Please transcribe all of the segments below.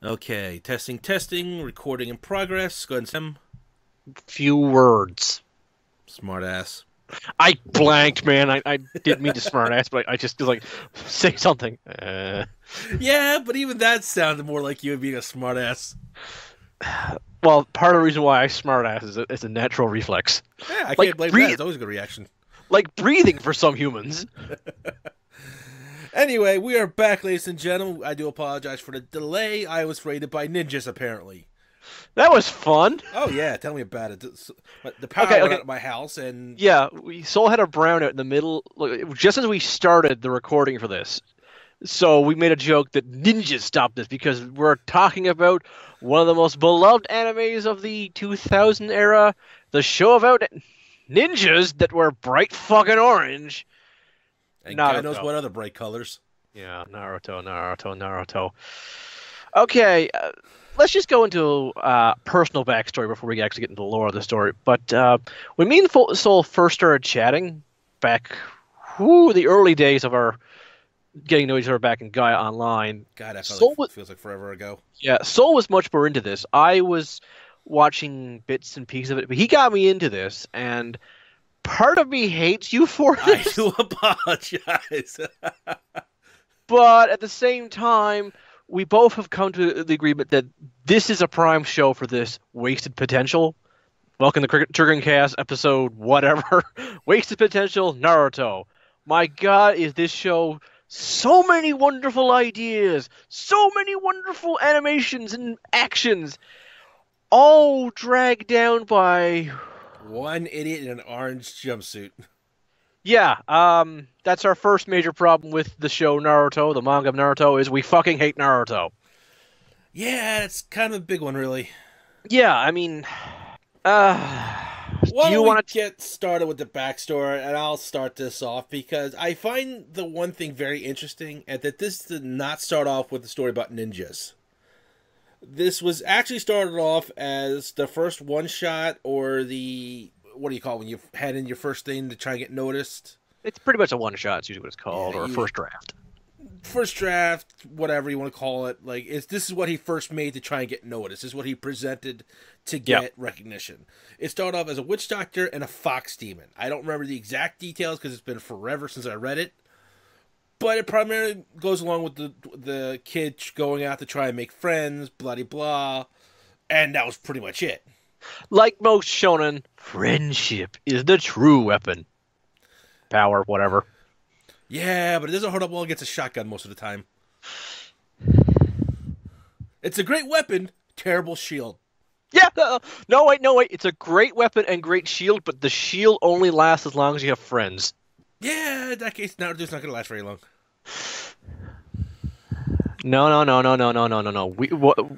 Okay, testing, testing, recording in progress. Go ahead and Sam. Few words. Smart ass. I blanked, man. I didn't mean to smart ass, but I just was like, say something. Yeah, but even that sounded more like you being a smart ass. Well, part of the reason why I smart ass is it's a natural reflex. Yeah, I Like can't blame that. breathe, It's always a good reaction. like breathing for some humans. Anyway, we are back, ladies and gentlemen. I do apologize for the delay. I was raided by ninjas, apparently. That was fun. Oh, yeah, tell me about it. The power Okay, went okay. out of my house, and Yeah, we Soul had a brownout in the middle, just as we started the recording for this. So we made a joke that ninjas stopped this because we're talking about one of the most beloved animes of the 2000 era, the show about ninjas that were bright fucking orange. God knows Naruto. what other bright colors. Yeah, Naruto. Okay, let's just go into personal backstory before we actually get into the lore of the story. But when me and Soul first started chatting back, the early days of our getting to know each other back in Gaia Online, God, that felt like, Soul was, feels like forever ago. yeah, Soul was much more into this. I was watching bits and pieces of it, but he got me into this, and part of me hates you for I this, do apologize. but at the same time, we both have come to the agreement that this is a prime show for this wasted potential. Welcome to Triggering Cast episode whatever. Wasted potential Naruto. My God, is this show so many wonderful ideas, so many wonderful animations and actions, all dragged down by One idiot in an orange jumpsuit. yeah. That's our first major problem with the show Naruto, the manga of Naruto, is we fucking hate Naruto. Yeah, it's kind of a big one, really. Yeah, I mean, uh, Why do you don't we want to? get started with the backstory, and I'll start this off because I find the one thing very interesting, and that this did not start off with a story about ninjas. This was actually started off as the first one shot, or the what do you call it when you had in your first thing to try and get noticed? It's pretty much a one shot. It's usually what it's Yeah, called, or a you first draft. first draft, whatever you want to call it. Like this is what he first made to try and get noticed. This is what he presented to Yep. get recognition. It started off as a witch doctor and a fox demon. I don't remember the exact details because it's been forever since I read it. But it primarily goes along with the kid going out to try and make friends, blah blah, and that was pretty much it. Like most shonen, friendship is the true weapon. Power, whatever. Yeah, but it doesn't hold up well against a shotgun most of the time. It's a great weapon, terrible shield. Yeah. No wait. It's a great weapon and great shield, but the shield only lasts as long as you have friends. Yeah, in that case, Naruto's not going to last very long. No.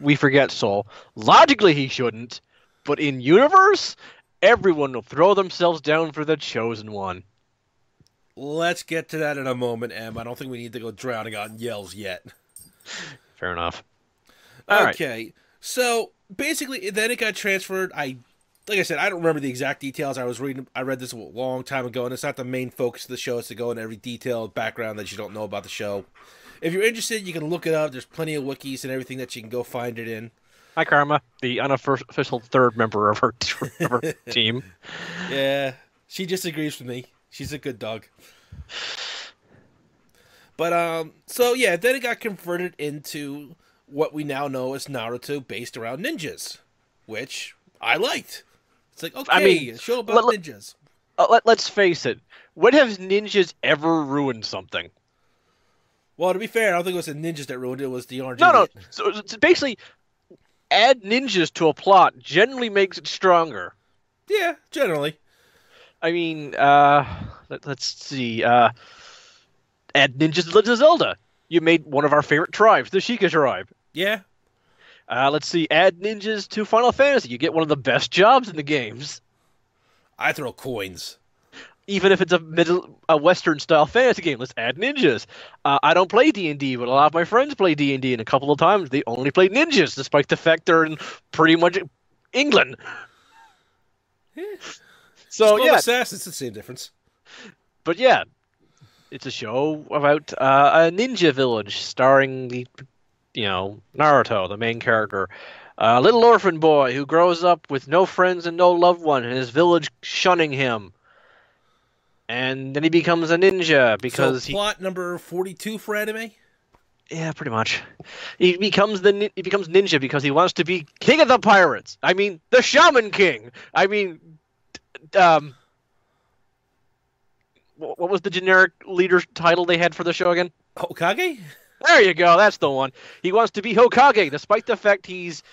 We forget Soul. Logically, he shouldn't, but in universe, everyone will throw themselves down for the chosen one. Let's get to that in a moment, Em. I don't think we need to go drowning on yells yet. Fair enough. All right. Okay, so basically, then it got transferred. Like I said, I don't remember the exact details. I read this a long time ago, and it's not the main focus of the show. It's to go into every detailed background that you don't know about the show. If you're interested, you can look it up. There's plenty of wikis and everything that you can go find it in. Hi, Karma, the unofficial third member of of her team. Yeah, she just agrees with me. She's a good dog. But so yeah, then it got converted into what we now know as Naruto, based around ninjas, which I liked. It's like, okay, I mean, a show about ninjas. let's face it. When have ninjas ever ruined something? Well, to be fair, I don't think it was the ninjas that ruined it. It was the orange No. idiot. So basically, add ninjas to a plot generally makes it stronger. Yeah, generally. I mean, let's see. Add ninjas to Zelda. You made one of our favorite tribes, the Sheikah tribe. Yeah. Let's see. Add ninjas to Final Fantasy. You get one of the best jobs in the games. I throw coins. Even if it's a Western style fantasy game, let's add ninjas. I don't play D&D, but a lot of my friends play D&D, and a couple of times they only play ninjas, despite the fact they're in pretty much England. Yeah. So Skull yeah, Assassins, it's the same difference. but yeah, it's a show about a ninja village starring the Naruto, the main character, a little orphan boy who grows up with no friends and no loved one, and his village shunning him. And then he becomes a ninja So because plot number 42 for anime? yeah, pretty much. He becomes ninja because he wants to be king of the pirates. I mean, the Shaman King. I mean, um, what was the generic leader title they had for the show again? Hokage? There you go. That's the one. He wants to be Hokage, despite the fact he's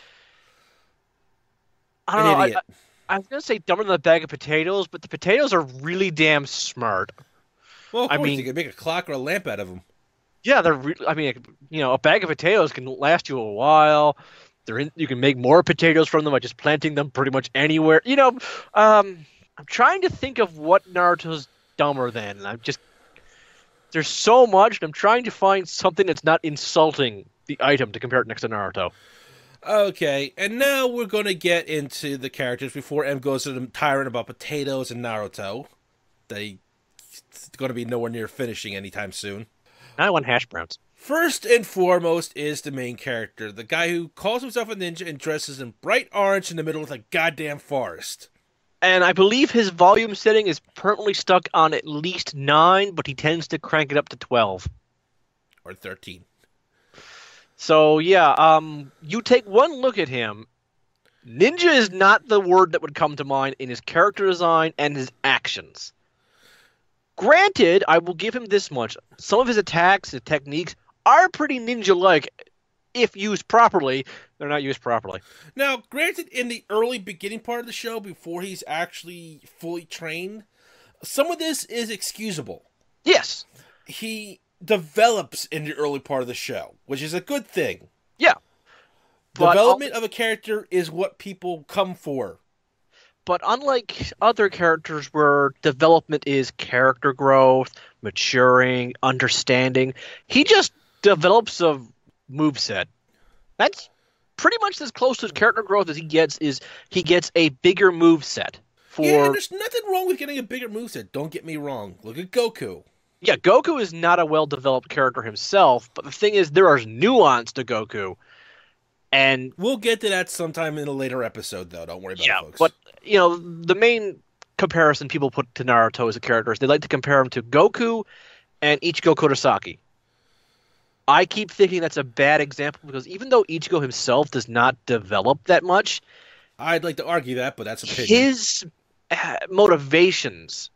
I don't An know. idiot. I was gonna say dumber than a bag of potatoes, but the potatoes are really damn smart. Well, of I course, mean, you can make a clock or a lamp out of them. yeah, I mean, a bag of potatoes can last you a while. You can make more potatoes from them by just planting them pretty much anywhere. I'm trying to think of what Naruto's dumber than. And there's so much, and I'm trying to find something that's not insulting the item to compare it next to Naruto. Okay, and now we're going to get into the characters before M goes to the tyrant about potatoes and Naruto. It's going to be nowhere near finishing anytime soon. I want hash browns. First and foremost is the main character, the guy who calls himself a ninja and dresses in bright orange in the middle of a goddamn forest. And I believe his volume setting is permanently stuck on at least 9, but he tends to crank it up to 12. Or 13. So, yeah, you take one look at him. Ninja is not the word that would come to mind in his character design and his actions. Granted, I will give him this much. Some of his attacks, his techniques, are pretty ninja-like if used properly. They're not used properly. Now, granted, in the early beginning part of the show, before he's actually fully trained, some of this is excusable. Yes. He develops in the early part of the show, which is a good thing. Yeah. Development of a character is what people come for. But unlike other characters where development is character growth, maturing, understanding, he just develops a moveset. That's pretty much as close to character growth as he gets. Is he gets a bigger moveset. Yeah, there's nothing wrong with getting a bigger moveset. Don't get me wrong. Look at Goku. Yeah, Goku is not a well-developed character himself, but the thing is, there is nuance to Goku. And we'll get to that sometime in a later episode, though. Don't worry about it, folks. But, the main comparison people put to Naruto as a character is they like to compare him to Goku and Ichigo Kurosaki. I keep thinking that's a bad example because even though Ichigo himself does not develop that much, I'd like to argue that, but that's opinion. His motivations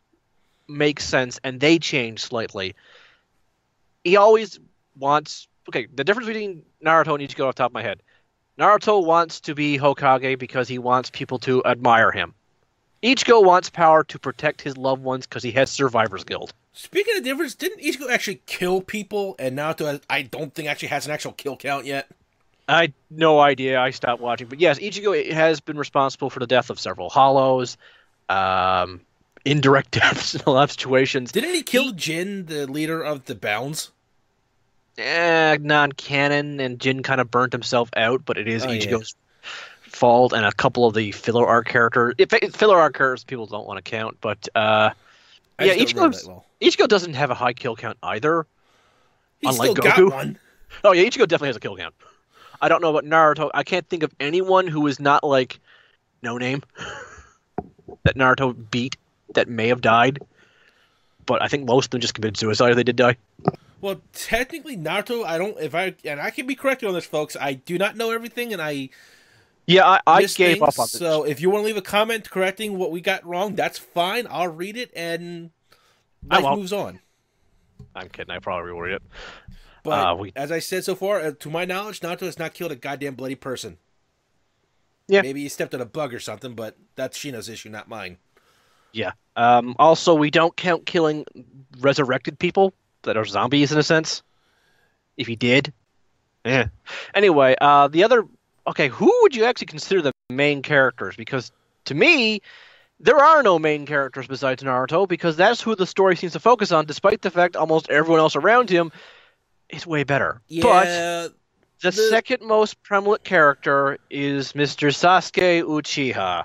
make sense and they change slightly. He always wants... Okay, the difference between Naruto and Ichigo off the top of my head. Naruto wants to be Hokage because he wants people to admire him. Ichigo wants power to protect his loved ones because he has Survivor's Guild. Speaking of difference, didn't Ichigo actually kill people? And Naruto, I don't think, actually has an actual kill count yet. I had no idea. I stopped watching. But yes, Ichigo has been responsible for the death of several Hollows, indirect deaths in a lot of situations. Didn't he kill Jin, the leader of the Bounds? Non-canon, and Jin kind of burnt himself out, but it is Ichigo's fault, and a couple of the filler arc characters. Filler arc characters people don't want to count, but Ichigo doesn't have a high kill count either. He's unlike still Goku. Got one. Oh yeah, Ichigo definitely has a kill count. I don't know about Naruto. I can't think of anyone who is not like No Name that Naruto beat that may have died. But I think most of them just committed suicide if they did die. Well, technically, Naruto, and I can be corrected on this, folks. I do not know everything, and I gave up on this. So if you want to leave a comment correcting what we got wrong, that's fine. I'll read it, and life moves on. I'm kidding. I probably will read it. But as I said so far, to my knowledge, Naruto has not killed a goddamn bloody person. Yeah. Maybe he stepped on a bug or something, but that's Shino's issue, not mine. Yeah. Also, we don't count killing resurrected people that are zombies in a sense. If he did. Yeah. Anyway, who would you actually consider the main characters? Because to me, there are no main characters besides Naruto, because that's who the story seems to focus on, despite the fact almost everyone else around him is way better. Yeah, but the second most prevalent character is Mr. Sasuke Uchiha.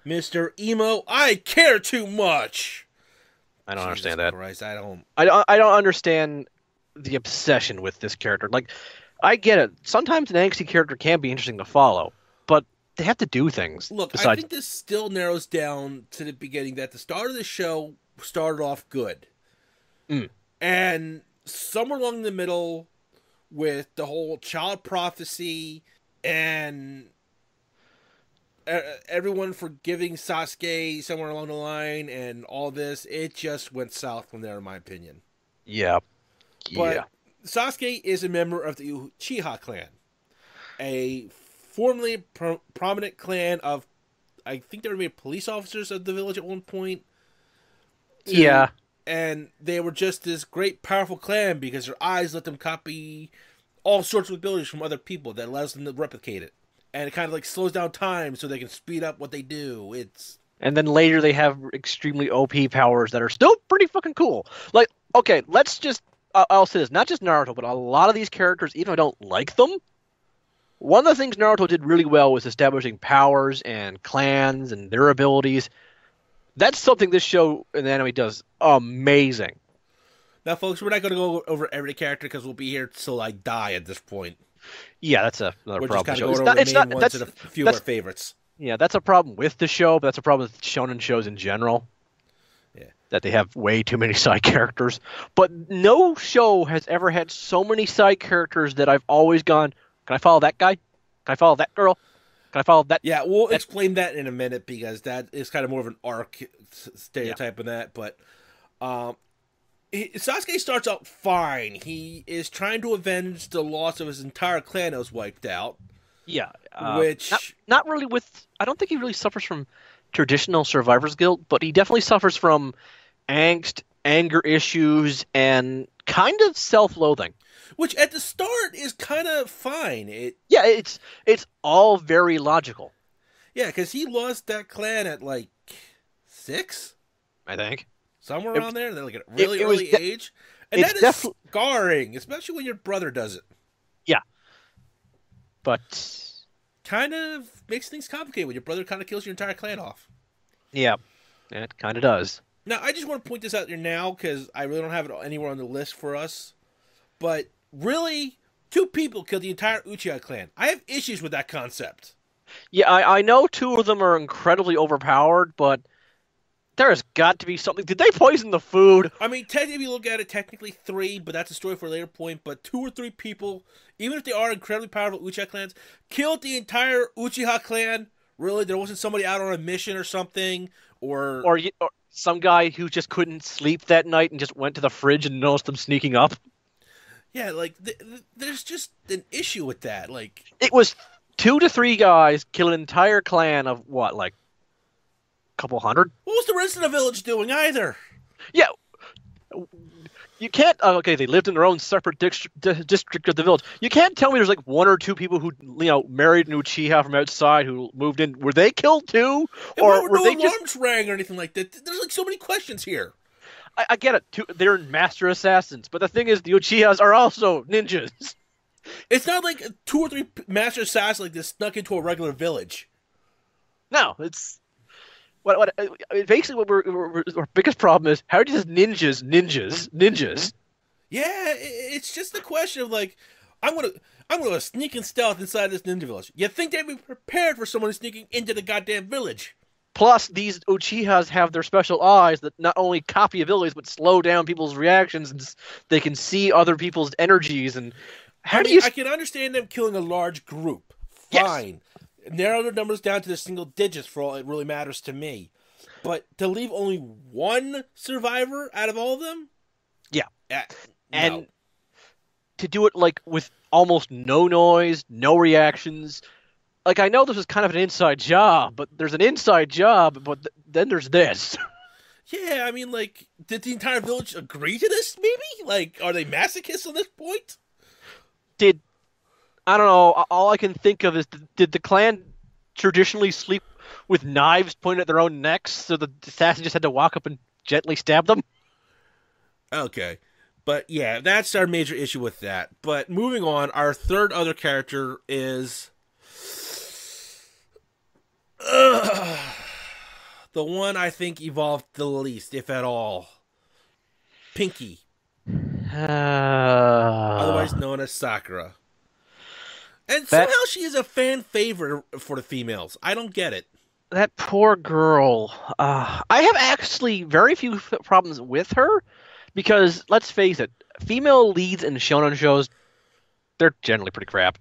Mr. Emo, I care too much. I don't understand that. Christ, I don't understand the obsession with this character. Like, I get it. Sometimes an angsty character can be interesting to follow, but they have to do things Look, I besides. think this still narrows down to the beginning that the start of the show started off good. Mm, And somewhere along the middle, with the whole child prophecy and everyone forgiving Sasuke somewhere along the line and all this, it just went south from there, in my opinion. yeah, yeah, But Sasuke is a member of the Uchiha clan, a formerly prominent clan of, I think they were made police officers of the village at one point. To yeah. And they were just this great, powerful clan because their eyes let them copy all sorts of abilities from other people that allows them to replicate it. And it kind of like slows down time so they can speed up what they do. It's And then later they have extremely OP powers that are still pretty fucking cool. Like, okay, let's just. I'll say this: not just Naruto, but a lot of these characters, even if I don't like them, one of the things Naruto did really well was establishing powers and clans and their abilities. That's something this show and the anime does amazing. now, folks. We're not going to go over every character because we'll be here till I die at this point. Yeah, that's another We're just problem. kind With of the show. going over It's the not. main ones That's and a few of our that's favorites. yeah, that's a problem with the show, but that's a problem with shonen shows in general. Yeah. That they have way too many side characters. But no show has ever had so many side characters that I've always gone, can I follow that guy? Can I follow that girl? Can I follow that? Yeah, we'll that? explain that in a minute because that is kind of more of an arc Yeah. stereotype in that. But Sasuke starts out fine. He is trying to avenge the loss of his entire clan that was wiped out, Yeah. Not really with. I don't think he really suffers from traditional survivor's guilt, but he definitely suffers from angst, anger issues, and kind of self-loathing. which at the start is kind of fine. Yeah, it's all very logical, Yeah, because he lost that clan at like 6, I think. somewhere It, around there. They're like at a it, really it was early de- age, and it's that is definitely scarring, especially when your brother does it. yeah, but Kind of makes things complicated when your brother kind of kills your entire clan off. yeah, it kind of does. Now, I just want to point this out here now because I really don't have it anywhere on the list for us. But really, 2 people killed the entire Uchiha clan. I have issues with that concept. Yeah, I know two of them are incredibly overpowered, but there has got to be something. Did they poison the food? I mean, technically, if you look at it, technically 3, but that's a story for a later point. But 2 or 3 people, even if they are incredibly powerful Uchiha clans, killed the entire Uchiha clan. Really, there wasn't somebody out on a mission or something, or Or some guy who just couldn't sleep that night and just went to the fridge and noticed them sneaking up? yeah, like there's just an issue with that. Like, It was 2 to 3 guys kill an entire clan of what, like a couple hundred? what was the rest of the village doing either? Yeah, you can't. Okay, they lived in their own separate district of the village. You can't tell me there's like 1 or 2 people who married an Uchiha from outside who moved in. Were they killed too, And or were were no they just? alarms rang or anything like that. There's like so many questions here. I get it. They're master assassins, but the thing is, the Uchihas are also ninjas. It's not like 2 or 3 master assassins like this snuck into a regular village. No, it's basically what our biggest problem is. How do you just ninjas? Yeah, it's just a question of like, I'm gonna sneak and stealth inside this ninja village. You think they'd be prepared for someone sneaking into the goddamn village? Plus, these Uchihas have their special eyes that not only copy abilities but slow down people's reactions, and they can see other people's energies. And how I do mean, you? I can understand them killing a large group. Yes. Fine. Narrow the numbers down to the single digits for all it really matters to me. But to leave only 1 survivor out of all of them? Yeah. No. And to do it like with almost no noise, no reactions. Like, I know this is kind of an inside job, but there's an inside job, but then there's this. Yeah, I mean, like, did the entire village agree to this, maybe? Like, are they masochists at this point? Did I don't know. All I can think of is did the clan traditionally sleep with knives pointed at their own necks, so the assassin just had to walk up and gently stab them? Okay. But yeah, that's our major issue with that. But moving on, our third other character is the one I think evolved the least, if at all. Pinky, Uh, otherwise known as Sakura. And That somehow she is a fan favorite for the females. I don't get it. that poor girl. I have actually very few problems with her because let's face it, female leads in shonen shows, they're generally pretty crap.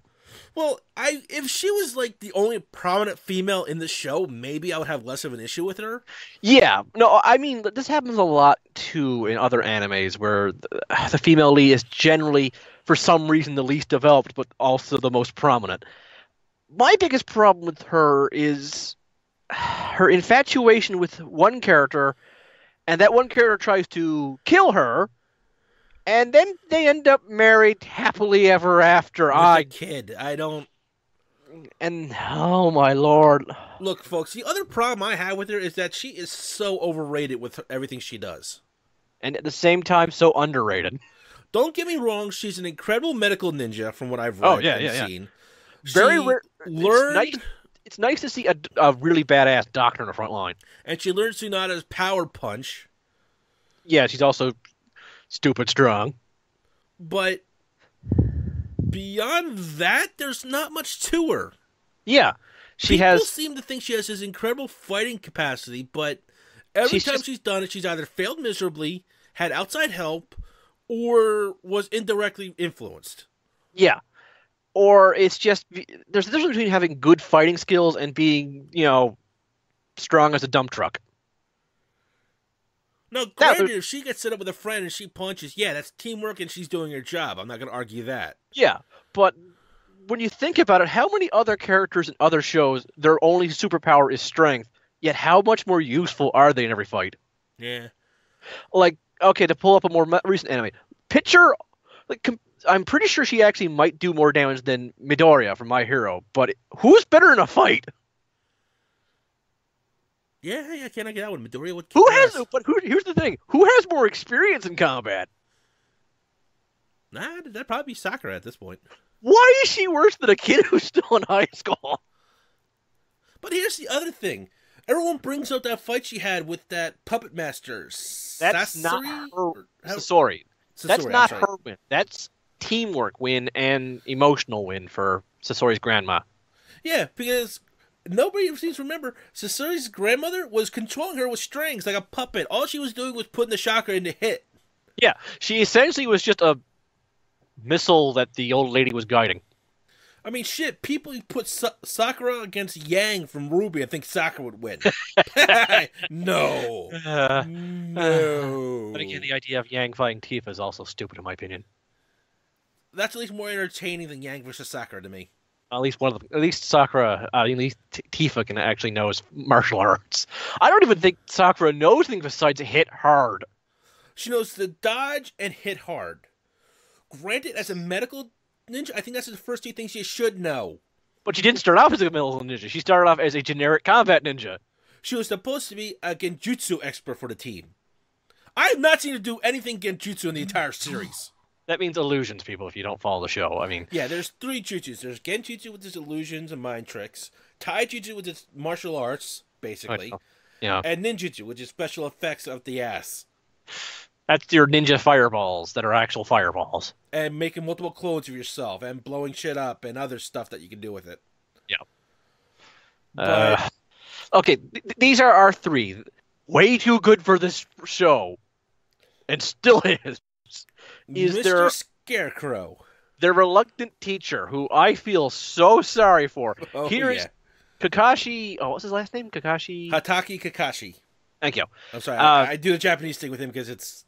Well, if she was like the only prominent female in the show, maybe I would have less of an issue with her. Yeah, no, I mean this happens a lot too in other animes where the female lead is generally, for some reason, the least developed, but also the most prominent. My biggest problem with her is her infatuation with one character, and that one character tries to kill her, and then they end up married happily ever after. With a kid, I don't. And oh my lord. Look, folks, the other problem I have with her is that she is so overrated with everything she does. And at the same time, so underrated. Don't get me wrong, she's an incredible medical ninja from what I've read and seen. Very rare. Learned, it's nice to see a really badass doctor in the front line. and she learns Tsunada's power punch, Yeah, she's also stupid strong. but beyond that, there's not much to her. Yeah, People seem to think she has this incredible fighting capacity, but every time she's done it, she's either failed miserably, had outside help, or was indirectly influenced. Yeah. Or it's just there's a difference between having good fighting skills and being, strong as a dump truck. No, granted, if she gets set up with a friend and she punches, yeah, that's teamwork and she's doing her job. I'm not going to argue that. Yeah, but when you think about it, how many other characters in other shows, their only superpower is strength, yet how much more useful are they in every fight? Yeah. Like, okay, to pull up a more recent anime, picture, I'm pretty sure she actually might do more damage than Midoriya from My Hero, but who's better in a fight? Yeah, can I get that one? Midoriya would Who has? But here's the thing: who has more experience in combat? Nah, that'd probably be Sakura at this point. Why is she worse than a kid who's still in high school? But here's the other thing: everyone brings up that fight she had with that puppet master. That's not her. Sasori. That's not her win. That's teamwork win and emotional win for Sasori's grandma. Yeah, because nobody seems to remember Sasori's grandmother was controlling her with strings like a puppet. All she was doing was putting the chakra into hit. Yeah, she essentially was just a missile that the old lady was guiding. I mean, shit, people put Sakura against Yang from Ruby and think Sakura would win. No. No. But again, the idea of Yang fighting Tifa is also stupid in my opinion. That's at least more entertaining than Yang versus Sakura to me. At least Sakura, at least Tifa can actually know his martial arts. I don't even think Sakura knows things besides hit hard. She knows to dodge and hit hard. Granted, as a medical ninja, I think that's the first two things you should know. But she didn't start off as a medical ninja. She started off as a generic combat ninja. She was supposed to be a genjutsu expert for the team. I have not seen her do anything genjutsu in the entire series. That means illusions, people, if you don't follow the show. I mean... Yeah, there's three jutsus. There's genjutsu with its illusions and mind tricks. Taijutsu with its martial arts, basically. Yeah. And ninjutsu, which is special effects of the ass. That's your ninja fireballs that are actual fireballs. And making multiple clones of yourself and blowing shit up and other stuff that you can do with it. Yeah. But... okay, these are our three. Way too good for this show. And still is. Mr. Scarecrow. The reluctant teacher, who I feel so sorry for. Oh, Here's Kakashi... Oh, what's his last name? Kakashi... Hatake Kakashi. Thank you. I'm sorry, I do the Japanese thing with him because it's...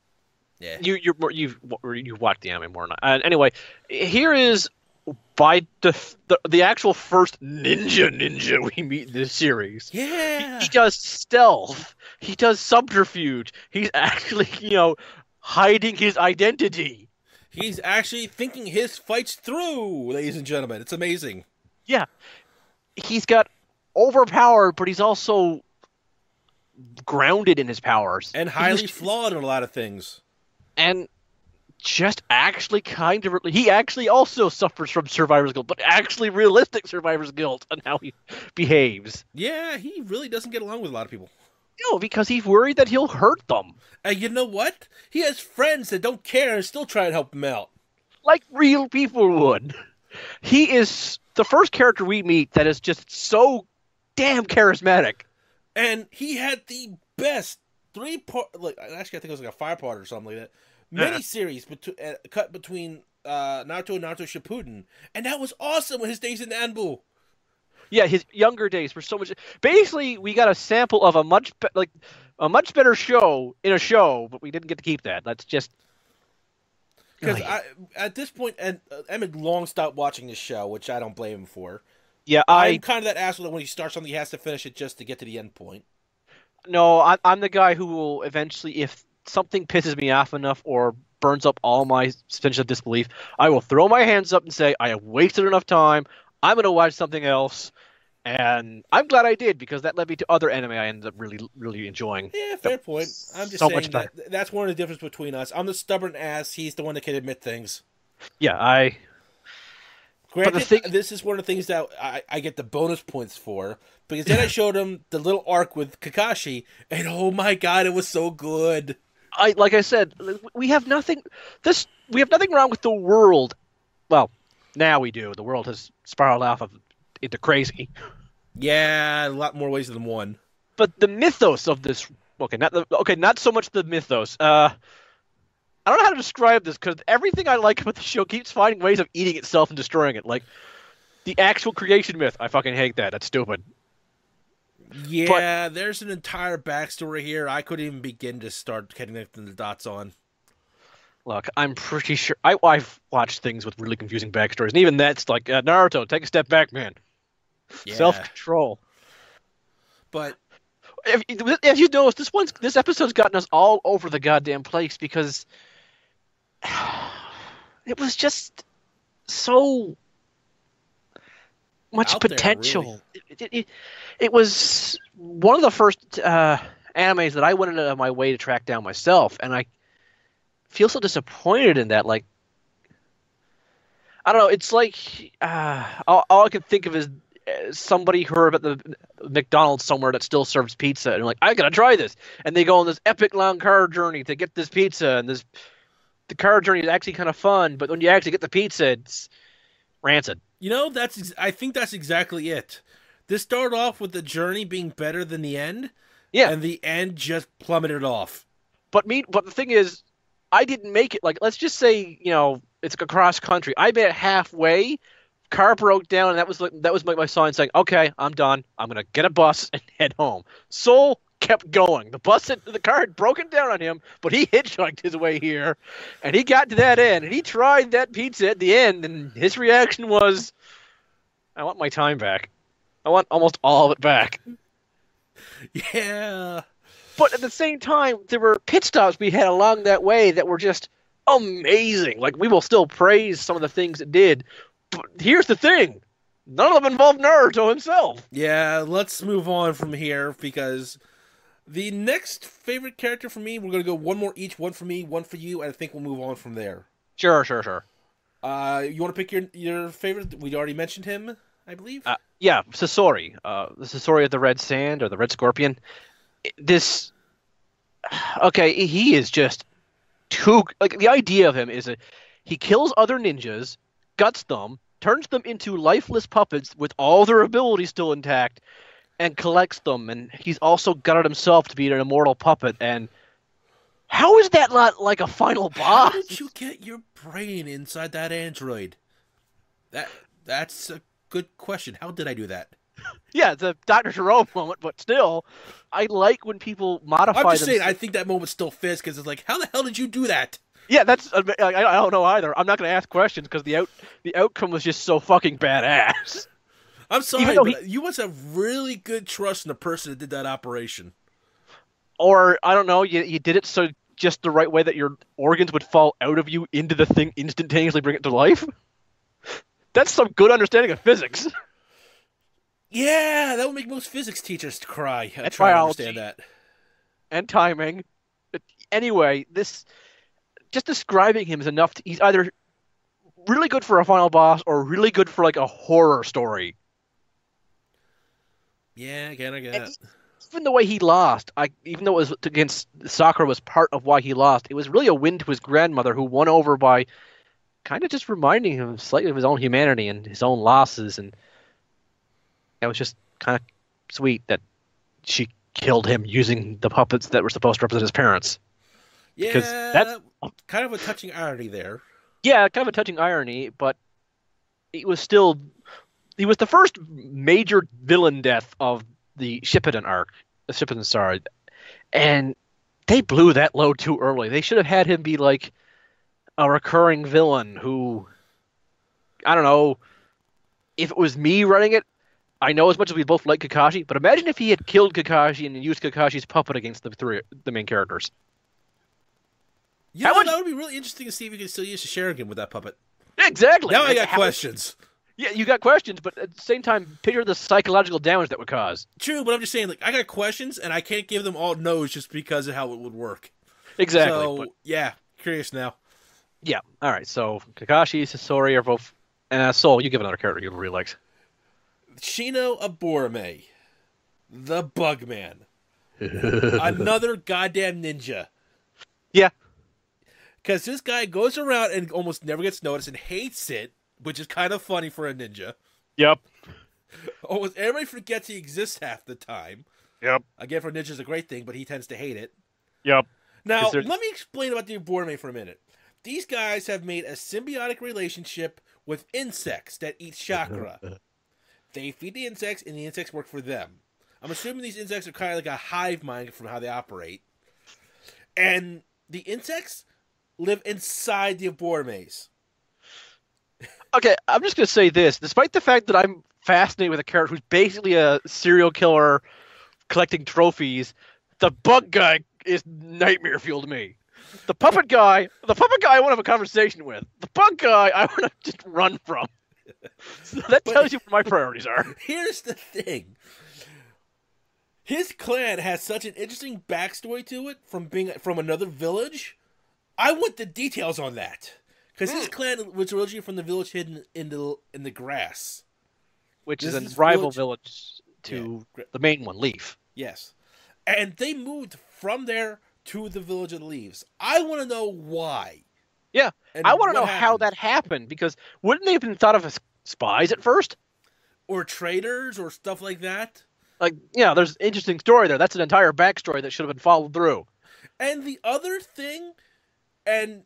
Yeah. You've watched the anime more than I. Anyway, here is by the actual first ninja we meet in this series. Yeah. He does stealth. He does subterfuge. He's actually, hiding his identity. He's actually thinking his fights through, ladies and gentlemen. It's amazing. Yeah. He's got overpowered, but he's also grounded in his powers. And highly flawed in a lot of things. And just actually kind of... He actually also suffers from survivor's guilt, but actually realistic survivor's guilt on how he behaves. Yeah, he really doesn't get along with a lot of people. No, because he's worried that he'll hurt them. And you know what? He has friends that don't care and still try and help him out. Like real people would. He is the first character we meet that is just so damn charismatic. And he had the best three-part, like, actually I think it was like a five-part or something like that, mini-series cut between Naruto and Naruto Shippuden. And that was awesome with his days in Anbu. Yeah, his younger days were so much. Basically, we got a sample of a much better show in a show, but we didn't get to keep that. That's just because at this point, and Emmett long stopped watching this show, which I don't blame him for. Yeah, I'm kind of that asshole that when he starts something, he has to finish it just to get to the end point. No, I'm the guy who will eventually, if something pisses me off enough or burns up all my suspension of disbelief, I will throw my hands up and say, I have wasted enough time. I'm going to watch something else. And I'm glad I did, because that led me to other anime I ended up really, really enjoying. Yeah, fair point. I'm just so saying that's one of the differences between us. I'm the stubborn ass. He's the one that can admit things. Yeah, Granted, this is one of the things that I get the bonus points for, because then I showed him the little arc with Kakashi, and oh my god, it was so good. Like I said, we have nothing. We have nothing wrong with the world. Well, now we do. The world has spiraled off into crazy. Yeah, a lot more ways than one. But the mythos of this, not so much the mythos. I don't know how to describe this, because everything I like about the show keeps finding ways of eating itself and destroying it. Like the actual creation myth, I fucking hate that. That's stupid. Yeah, there's an entire backstory here I couldn't even begin to start connecting the dots on. Look, I'm pretty sure I've watched things with really confusing backstories, and even that's like Naruto. Take a step back, man. Yeah. Self-control. But if you notice, this episode's gotten us all over the goddamn place, because it was just so much out potential. There, really. It was one of the first animes that I went out of my way to track down myself, and I feel so disappointed in that. Like, I don't know. It's like all I can think of is somebody heard about the McDonald's somewhere that still serves pizza, and like, I gotta try this, and they go on this epic long car journey to get this pizza, and the car journey is actually kind of fun, but when you actually get the pizza, it's rancid. You know, I think that's exactly it. This started off with the journey being better than the end, yeah, and the end just plummeted off. But the thing is, I didn't make it. Like, let's just say, it's like across country. I made it halfway. Car broke down, and that was my sign saying, "Okay, I'm done. I'm gonna get a bus and head home." Soul kept going. The car had broken down on him, but he hitchhiked his way here, and he got to that end, and he tried that pizza at the end, and his reaction was, "I want my time back. I want almost all of it back." Yeah. But at the same time, there were pit stops we had along that way that were just amazing. Like, we will still praise some of the things it did. But here's the thing. None of them involved Naruto himself. Yeah, let's move on from here, because the next favorite character for me, we're going to go one more each, one for me, one for you, and I think we'll move on from there. Sure. You want to pick your favorite? We already mentioned him, I believe? Yeah, Sasori. The Sasori of the Red Sand, or the Red Scorpion. He is just too... Like, the idea of him is he kills other ninjas, guts them, turns them into lifeless puppets with all their abilities still intact, and collects them. And he's also gutted himself to be an immortal puppet. And how is that not like a final boss? How did you get your brain inside that android? That's a good question. How did I do that? Yeah, it's a Dr. Jerome moment, but still, I like when people modify. I'm just saying, I think that moment still fits, because it's like, how the hell did you do that? Yeah, I don't know either. I'm not going to ask questions, because the outcome was just so fucking badass. I'm sorry, but you must have really good trust in the person that did that operation. Or, I don't know, you did it so just the right way that your organs would fall out of you into the thing, instantaneously bring it to life? That's some good understanding of physics. Yeah, that would make most physics teachers cry. I and try biology, to understand that. And timing. But anyway, just describing him is enough. He's either really good for a final boss or really good for like a horror story. Yeah, again, I get it. Even the way he lost, even though it was against Sakura was part of why he lost, it was really a win to his grandmother, who won over by kind of just reminding him slightly of his own humanity and his own losses, and it was just kind of sweet that she killed him using the puppets that were supposed to represent his parents. Because that's kind of a touching irony there. Yeah, kind of a touching irony, but he was the first major villain death of the Shippuden arc, the Shippuden Star, and they blew that load too early. They should have had him be like a recurring villain who, I don't know, if it was me running it, I know as much as we both like Kakashi, but imagine if he had killed Kakashi and used Kakashi's puppet against the main characters. Yeah, that would be really interesting to see if you could still use the Sharingan with that puppet. Exactly. Now I got questions. Yeah, you got questions, but at the same time, picture the psychological damage that would cause. True, but I'm just saying, like, I got questions, and I can't give them all no's just because of how it would work. Exactly. So, yeah, curious now. Yeah, all right, so Kakashi, Sasori are both... Soul, you give another character you really liked. Shino Aburame, the Bugman. Another goddamn ninja. Yeah. Because this guy goes around and almost never gets noticed and hates it, which is kind of funny for a ninja. Yep. Almost everybody forgets he exists half the time. Yep. Again, for a ninja's a great thing, but he tends to hate it. Yep. Now, let me explain about the Aburame for a minute. These guys have made a symbiotic relationship with insects that eat chakra. They feed the insects, and the insects work for them. I'm assuming these insects are kind of like a hive mind from how they operate. And the insects live inside the Aburames. Okay, I'm just going to say this. Despite the fact that I'm fascinated with a character who's basically a serial killer collecting trophies, the bug guy is nightmare fuel to me. The puppet guy I want to have a conversation with. The bug guy I want to just run from. So that tells you what my priorities are. Here's the thing. His clan has such an interesting backstory to it from being from another village. I want the details on that. Because his clan was originally from the village hidden in the grass. Which is a rival village to the main one, Leaf. Yes. And they moved from there to the village of the Leaves. I want to know why. Yeah, I want to know how that happened, because wouldn't they have been thought of as spies at first? Or traitors or stuff like that? Like, yeah, there's an interesting story there. That's an entire backstory that should have been followed through. And the other thing, and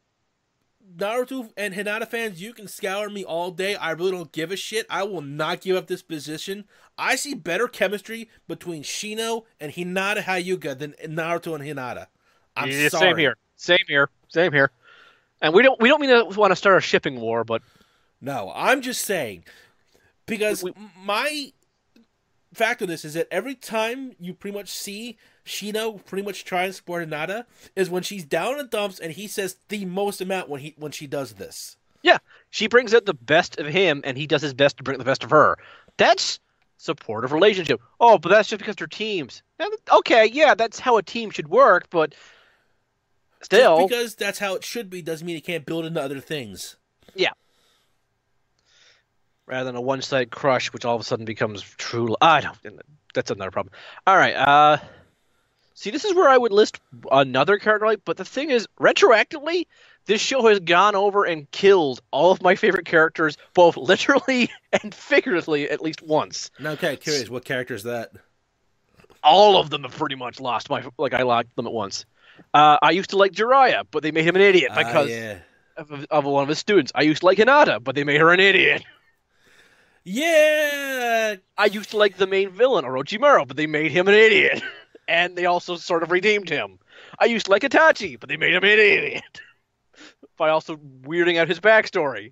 Naruto and Hinata fans, you can scour me all day. I really don't give a shit. I will not give up this position. I see better chemistry between Shino and Hinata Hyuga than Naruto and Hinata. I'm sorry. Same here. And we don't mean to want to start a shipping war, but no, I'm just saying, because my fact of this is that every time you pretty much see Shino pretty much try and support Hinata is when she's down in the dumps and he says the most amount when she does this. Yeah, she brings out the best of him and he does his best to bring out the best of her. That's supportive relationship. Oh, but that's just because they're teams. Okay, yeah, that's how a team should work, but still, just because that's how it should be doesn't mean it can't build into other things. Yeah. Rather than a one-sided crush, which all of a sudden becomes true. I don't. That's another problem. All right. See, this is where I would list another character like, but the thing is, retroactively, this show has gone over and killed all of my favorite characters, both literally and figuratively, at least once. Now, okay, curious, what character is that? All of them have pretty much lost I liked them at once. I used to like Jiraiya, but they made him an idiot because of one of his students. I used to like Hinata, but they made her an idiot. Yeah! I used to like the main villain, Orochimaru, but they made him an idiot. And they also sort of redeemed him. I used to like Itachi, but they made him an idiot. By also weirding out his backstory.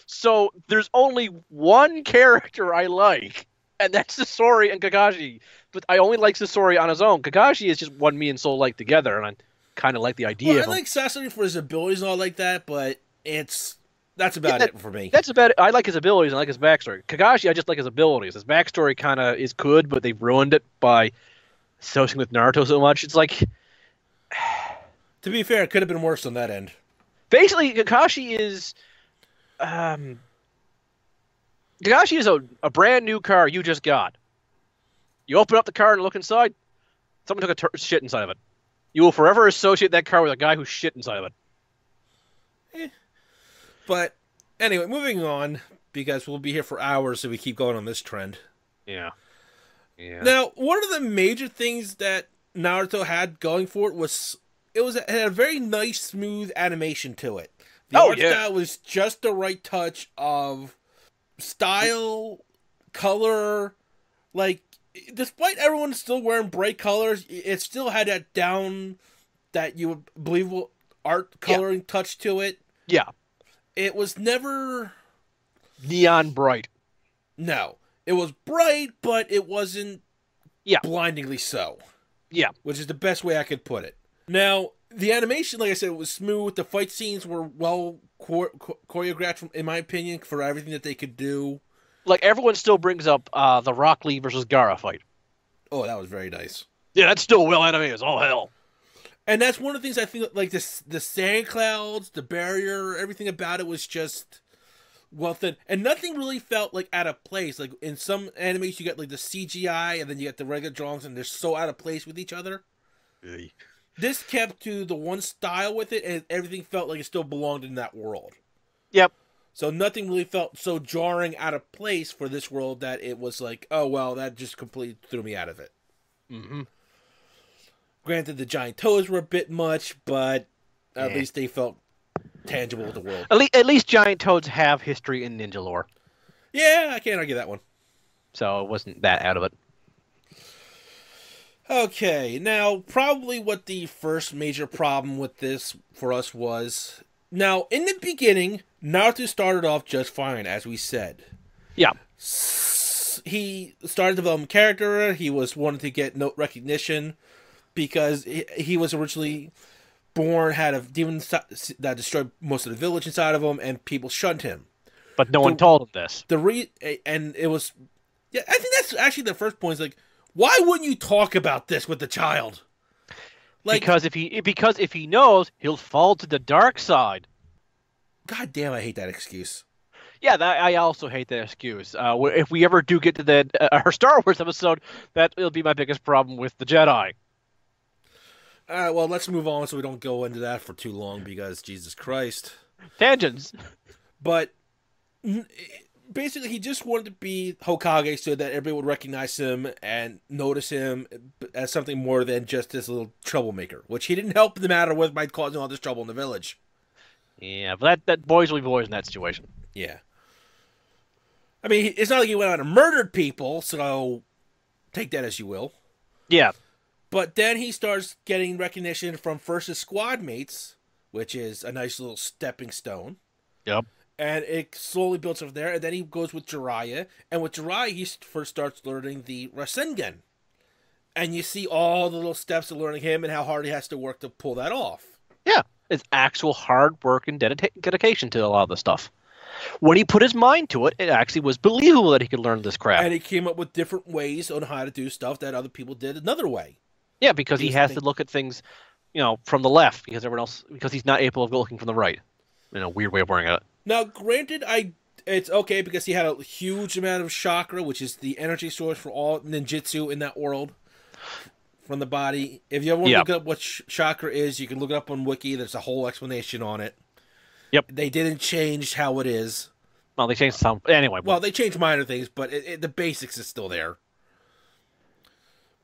So there's only one character I like, and that's Sasori and Kakashi. But I only like Sasori on his own. Kakashi is just one me and Soul like together, and I kind of like the idea of him. I like Sasori for his abilities and all like that, but that's about it for me. That's about it. I like his abilities and I like his backstory. Kakashi, I just like his abilities. His backstory kind of is good, but they've ruined it by associating with Naruto so much. It's like, to be fair, it could have been worse on that end. Basically, Kakashi is a brand new car you just got. You open up the car and look inside. Someone took a shit inside of it. You will forever associate that car with a guy who shit inside of it. But anyway, moving on, because we'll be here for hours if we keep going on this trend. Yeah. Yeah. Now, one of the major things that Naruto had going for it had a very nice, smooth animation to it. The art style was just the right touch of style, color. Like, despite everyone still wearing bright colors, it still had that down, that you would believable art coloring touch to it. Yeah. It was never neon bright. No. It was bright, but it wasn't blindingly so. Yeah. Which is the best way I could put it. Now, the animation, like I said, was smooth. The fight scenes were well choreographed, in my opinion, for everything that they could do. Like, everyone still brings up the Rock Lee versus Gaara fight. Oh, that was very nice. Yeah, that's still well animated as all hell. And that's one of the things I think, like, the sand clouds, the barrier, everything about it was just well done. And nothing really felt, like, out of place. Like, in some animes, you get, like, the CGI, and then you get the regular drawings, and they're so out of place with each other. Hey. This kept to the one style with it, and everything felt like it still belonged in that world. Yep. So nothing really felt so jarring out of place for this world that it was like, oh, well, that just completely threw me out of it. Mm-hmm. Granted, the giant toes were a bit much, but at least they felt tangible with the world. At least giant toads have history in ninja lore. Yeah, I can't argue that one. So it wasn't that out of it. Okay, now, probably what the first major problem with this for us was... Now, in the beginning, Naruto started off just fine, as we said. Yeah. He started developing character, he was wanting to get note recognition, because he was originally born, had a demon that destroyed most of the village inside of him, and people shunned him. But no one told him this. And it was... Yeah, I think that's actually the first point, is like, why wouldn't you talk about this with the child? Like, because if he knows, he'll fall to the dark side. God damn, I hate that excuse. Yeah, I also hate that excuse. If we ever do get to that our Star Wars episode, that will be my biggest problem with the Jedi. All right, well, let's move on so we don't go into that for too long, because Jesus Christ. Tangents. But basically, he just wanted to be Hokage so that everybody would recognize him and notice him as something more than just this little troublemaker, which he didn't help the matter with by causing all this trouble in the village. Yeah, but that boys will be boys in that situation. Yeah. I mean, it's not like he went out and murdered people, so take that as you will. Yeah. But then he starts getting recognition from first his squad mates, which is a nice little stepping stone. Yep. And it slowly builds up there, and then he goes with Jiraiya, and with Jiraiya, he first starts learning the Rasengan. And you see all the little steps of learning him and how hard he has to work to pull that off. Yeah, it's actual hard work and dedication to a lot of the stuff. When he put his mind to it, it actually was believable that he could learn this crap. And he came up with different ways on how to do stuff that other people did another way. Yeah, because he has to look at things, from the left, because he's not able of looking from the right. In a weird way of wording it. Now, granted, it's okay because he had a huge amount of chakra, which is the energy source for all ninjutsu in that world, from the body. If you ever want to look up what chakra is, you can look it up on Wiki. There's a whole explanation on it. Yep. They didn't change how it is. Well, they changed some. Anyway. Well, they changed minor things, but the basics is still there.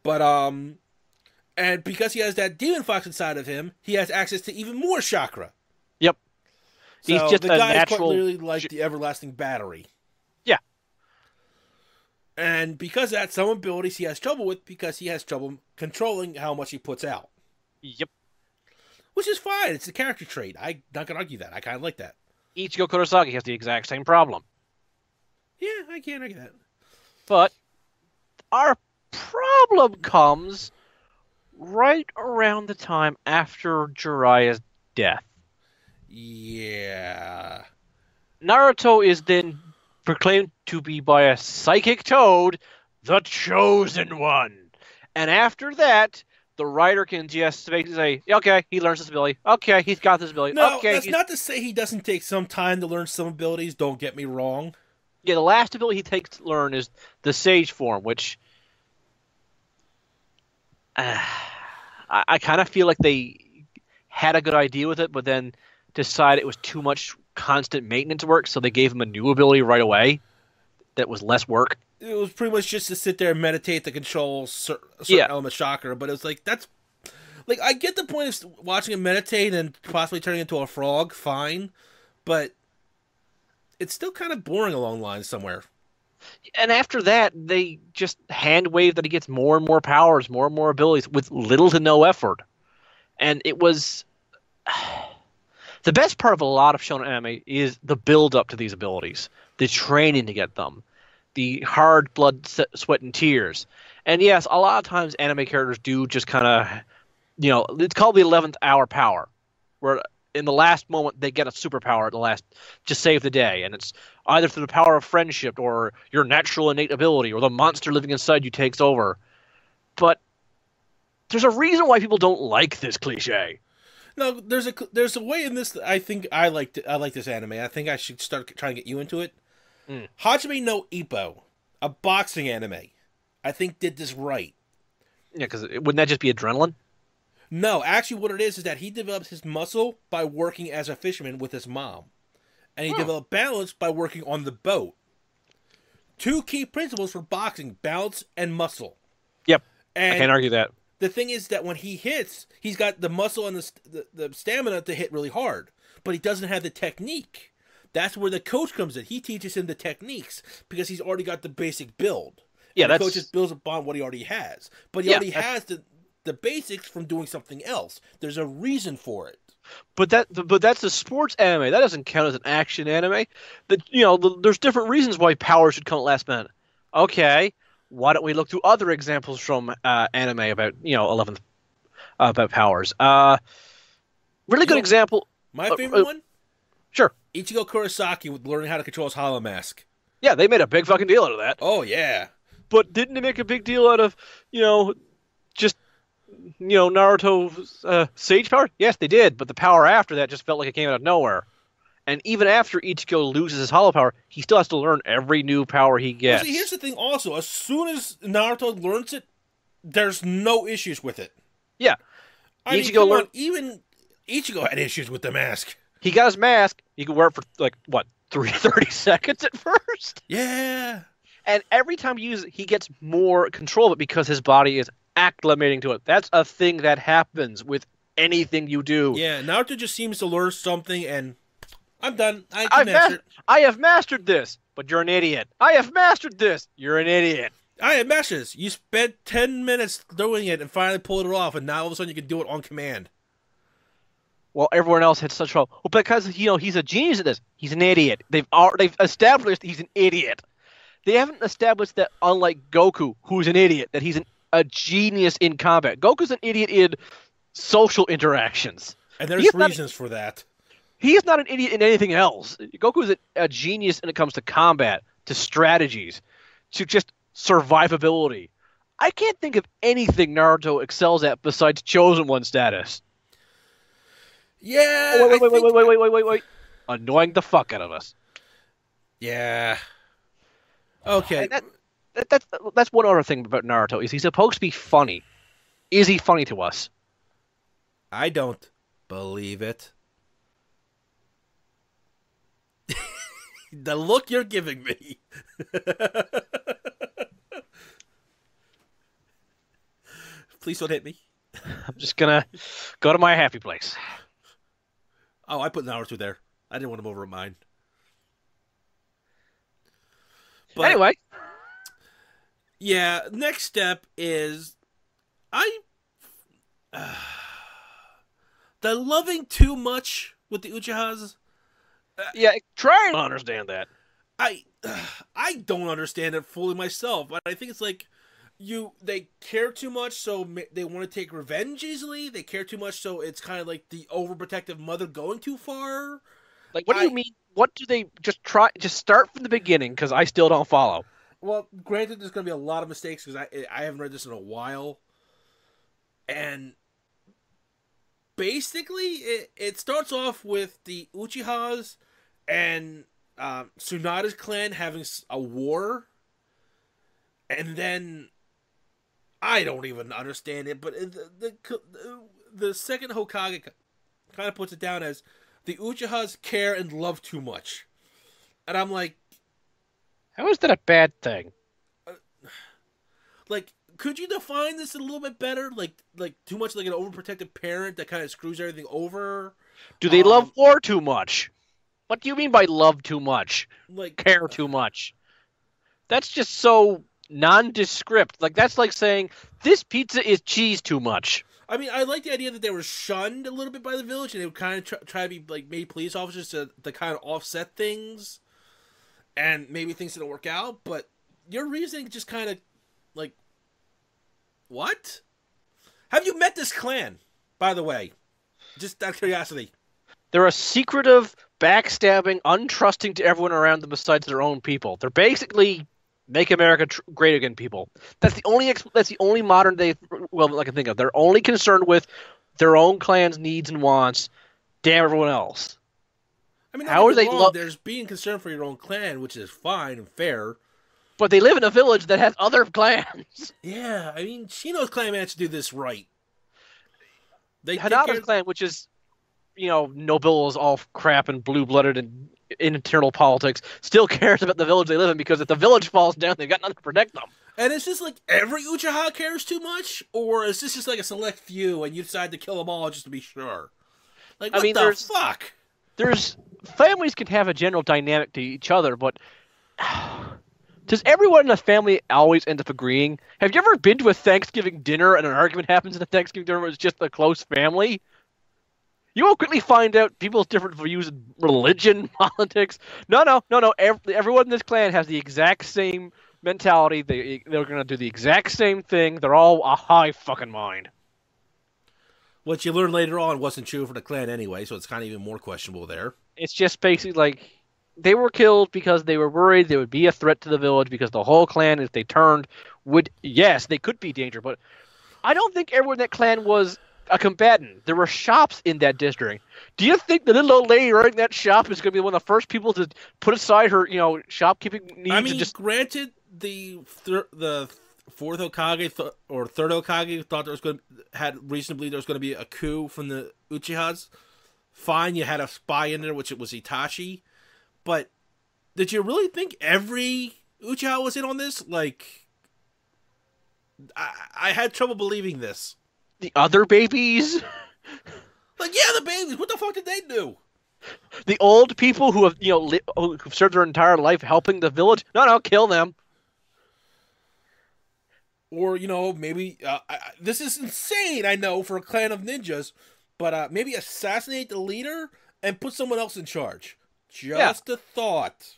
But, and because he has that demon fox inside of him, he has access to even more chakra. Yep. So he's just the a guy natural... is quite literally like the everlasting battery. Yeah. And because of that, some abilities he has trouble with because he has trouble controlling how much he puts out. Yep. Which is fine. It's a character trait. I'm not going to argue that. I kind of like that. Ichigo Kurosaki has the exact same problem. Yeah, I can't argue that. But our problem comes right around the time after Jiraiya's death. Yeah. Naruto is then proclaimed to be by a psychic toad, the Chosen One. And after that, the writer can just basically say, okay, he learns this ability. Okay, he's got this ability. No, okay, that's not to say he doesn't take some time to learn some abilities, don't get me wrong. Yeah, the last ability he takes to learn is the Sage form, which... I kind of feel like they had a good idea with it, but then decided it was too much constant maintenance work, so they gave him a new ability right away that was less work. It was pretty much just to sit there and meditate to control certain Yeah, elements of chakra, but it was like, that's... Like, I get the point of watching him meditate and possibly turning into a frog, fine, but it's still kind of boring along the lines somewhere. and after that, they just hand wave that he gets more and more powers, more and more abilities with little to no effort. And it was the best part of a lot of shonen anime is the build up to these abilities, the training to get them, the hard blood, sweat, and tears. And yes, a lot of times anime characters do just kind of, it's called the 11th hour power, where in the last moment they get a superpower at the last, just save the day. And it's either through the power of friendship or your natural innate ability or the monster living inside you takes over. But there's a reason why people don't like this cliche. No, there's a way in this that I think I like this anime. I think I should start trying to get you into it. Hajime no Ippo, a boxing anime, I think did this right. Yeah, because wouldn't that just be adrenaline? No, actually what it is that he develops his muscle by working as a fisherman with his mom. And he developed balance by working on the boat. Two key principles for boxing, balance and muscle. Yep, And I can't argue that. the thing is that when he hits, he's got the muscle and the stamina to hit really hard, but he doesn't have the technique. That's where the coach comes in. He teaches him the techniques because he's already got the basic build. Yeah, and the that's... coach just builds upon what he already has. But he already has the basics from doing something else. There's a reason for it. But that's a sports anime. That doesn't count as an action anime. There's different reasons why power should come at last minute. Okay, why don't we look to other examples from anime about 11th about powers? Really good example. My favorite one. Sure. Ichigo Kurosaki with learning how to control his hollow mask. Yeah, they made a big fucking deal out of that. Oh yeah. But didn't they make a big deal out of just Naruto's sage power? Yes, they did. But the power after that just felt like it came out of nowhere. And even after Ichigo loses his hollow power, he still has to learn every new power he gets. Well, see, here's the thing also. As soon as Naruto learns it, there's no issues with it. Yeah. I mean, come on, even Ichigo had issues with the mask. He got his mask. He could wear it for, 30 seconds at first? Yeah. And every time he uses it, he gets more control of it because his body is acclimating to it. That's a thing that happens with anything you do. Yeah, Naruto just seems to learn something and... I'm done. I have mastered this, but you're an idiot. I have mastered this. You're an idiot. I have mastered this. You spent 10 minutes doing it and finally pulled it off, and now all of a sudden you can do it on command. Well, everyone else had such trouble. Well, because he's a genius at this. He's an idiot. They've established he's an idiot. They haven't established that, unlike Goku, who's an idiot, that he's a genius in combat. Goku's an idiot in social interactions. And there's reasons for that. He is not an idiot in anything else. Goku is a genius when it comes to combat, to strategies, to just survivability. I can't think of anything Naruto excels at besides Chosen One status. Yeah. Oh, wait. Annoying the fuck out of us. Yeah. Okay. That's one other thing about Naruto, is he's supposed to be funny. Is he funny to us? I don't believe it. The look you're giving me. Please don't hit me. I'm just gonna go to my happy place. Oh, I put Naruto there. I didn't want him over at mine. But, anyway. Yeah, next step is... the loving too much with the Uchihas... Yeah, try to understand that. I don't understand it fully myself. I think it's like they care too much, so they want to take revenge easily. They care too much, so it's kind of like the overprotective mother going too far. Like, what do you mean? What do they just start from the beginning? Because I still don't follow. Well, granted, there's going to be a lot of mistakes because I haven't read this in a while, and basically it starts off with the Uchihas and Tsunada's clan having a war, and then I don't even understand it, but the second Hokage kind of puts it down as the Uchihas care and love too much. And I'm like, How is that a bad thing? like, could you define this a little bit better? Like too much like an overprotective parent that kind of screws everything over. Do they love war too much? What do you mean by love too much? Like Care too much? That's just so nondescript. Like that's like saying this pizza is cheese too much. I mean, I like the idea that they were shunned a little bit by the village, and they would kind of try to be like made police officers to kind of offset things, and maybe things didn't work out. But your reasoning just kind of like, what? Have you met this clan, by the way? Just out of curiosity. They're a secretive, backstabbing, untrusting to everyone around them besides their own people. They're basically make America great again people. That's the only modern day I can think of. They're only concerned with their own clan's needs and wants. Damn everyone else. I mean, how are they? There's being concerned for your own clan, which is fine and fair. But they live in a village that has other clans. Yeah, I mean, Shino's clan managed to do this right. Hanada's clan, which is, nobles all crap and blue-blooded and in internal politics, still cares about the village they live in because if the village falls down, they've got nothing to protect them. And is this like every Uchiha cares too much? Or is this just like a select few and you decide to kill them all just to be sure? Like, what the fuck? Families can have a general dynamic to each other, but does everyone in the family always end up agreeing? Have you ever been to a Thanksgiving dinner and an argument happens at a Thanksgiving dinner where it's just a close family? You won't quickly find out people's different views in religion, politics. No. Everyone in this clan has the exact same mentality. They're going to do the exact same thing. They're all a high fucking mind. What you learn later on wasn't true for the clan anyway, so it's kind of even more questionable there. It's just basically like they were killed because they were worried they would be a threat to the village because the whole clan, if they turned, they could be danger. But I don't think everyone in that clan was a combatant. There were shops in that district. Do you think the little old lady running that shop is going to be one of the first people to put aside her, shopkeeping needs? I mean, granted, the fourth Hokage or third Hokage thought had reason to believe there was going to be a coup from the Uchihas. Fine, you had a spy in there, which it was Itachi. But did you really think every Uchiha was in on this? Like, I had trouble believing this. The other babies? Like, yeah, the babies. What the fuck did they do? The old people who have, who've served their entire life helping the village? No, kill them. Or, maybe, this is insane, I know, for a clan of ninjas, but maybe assassinate the leader and put someone else in charge. Just a thought.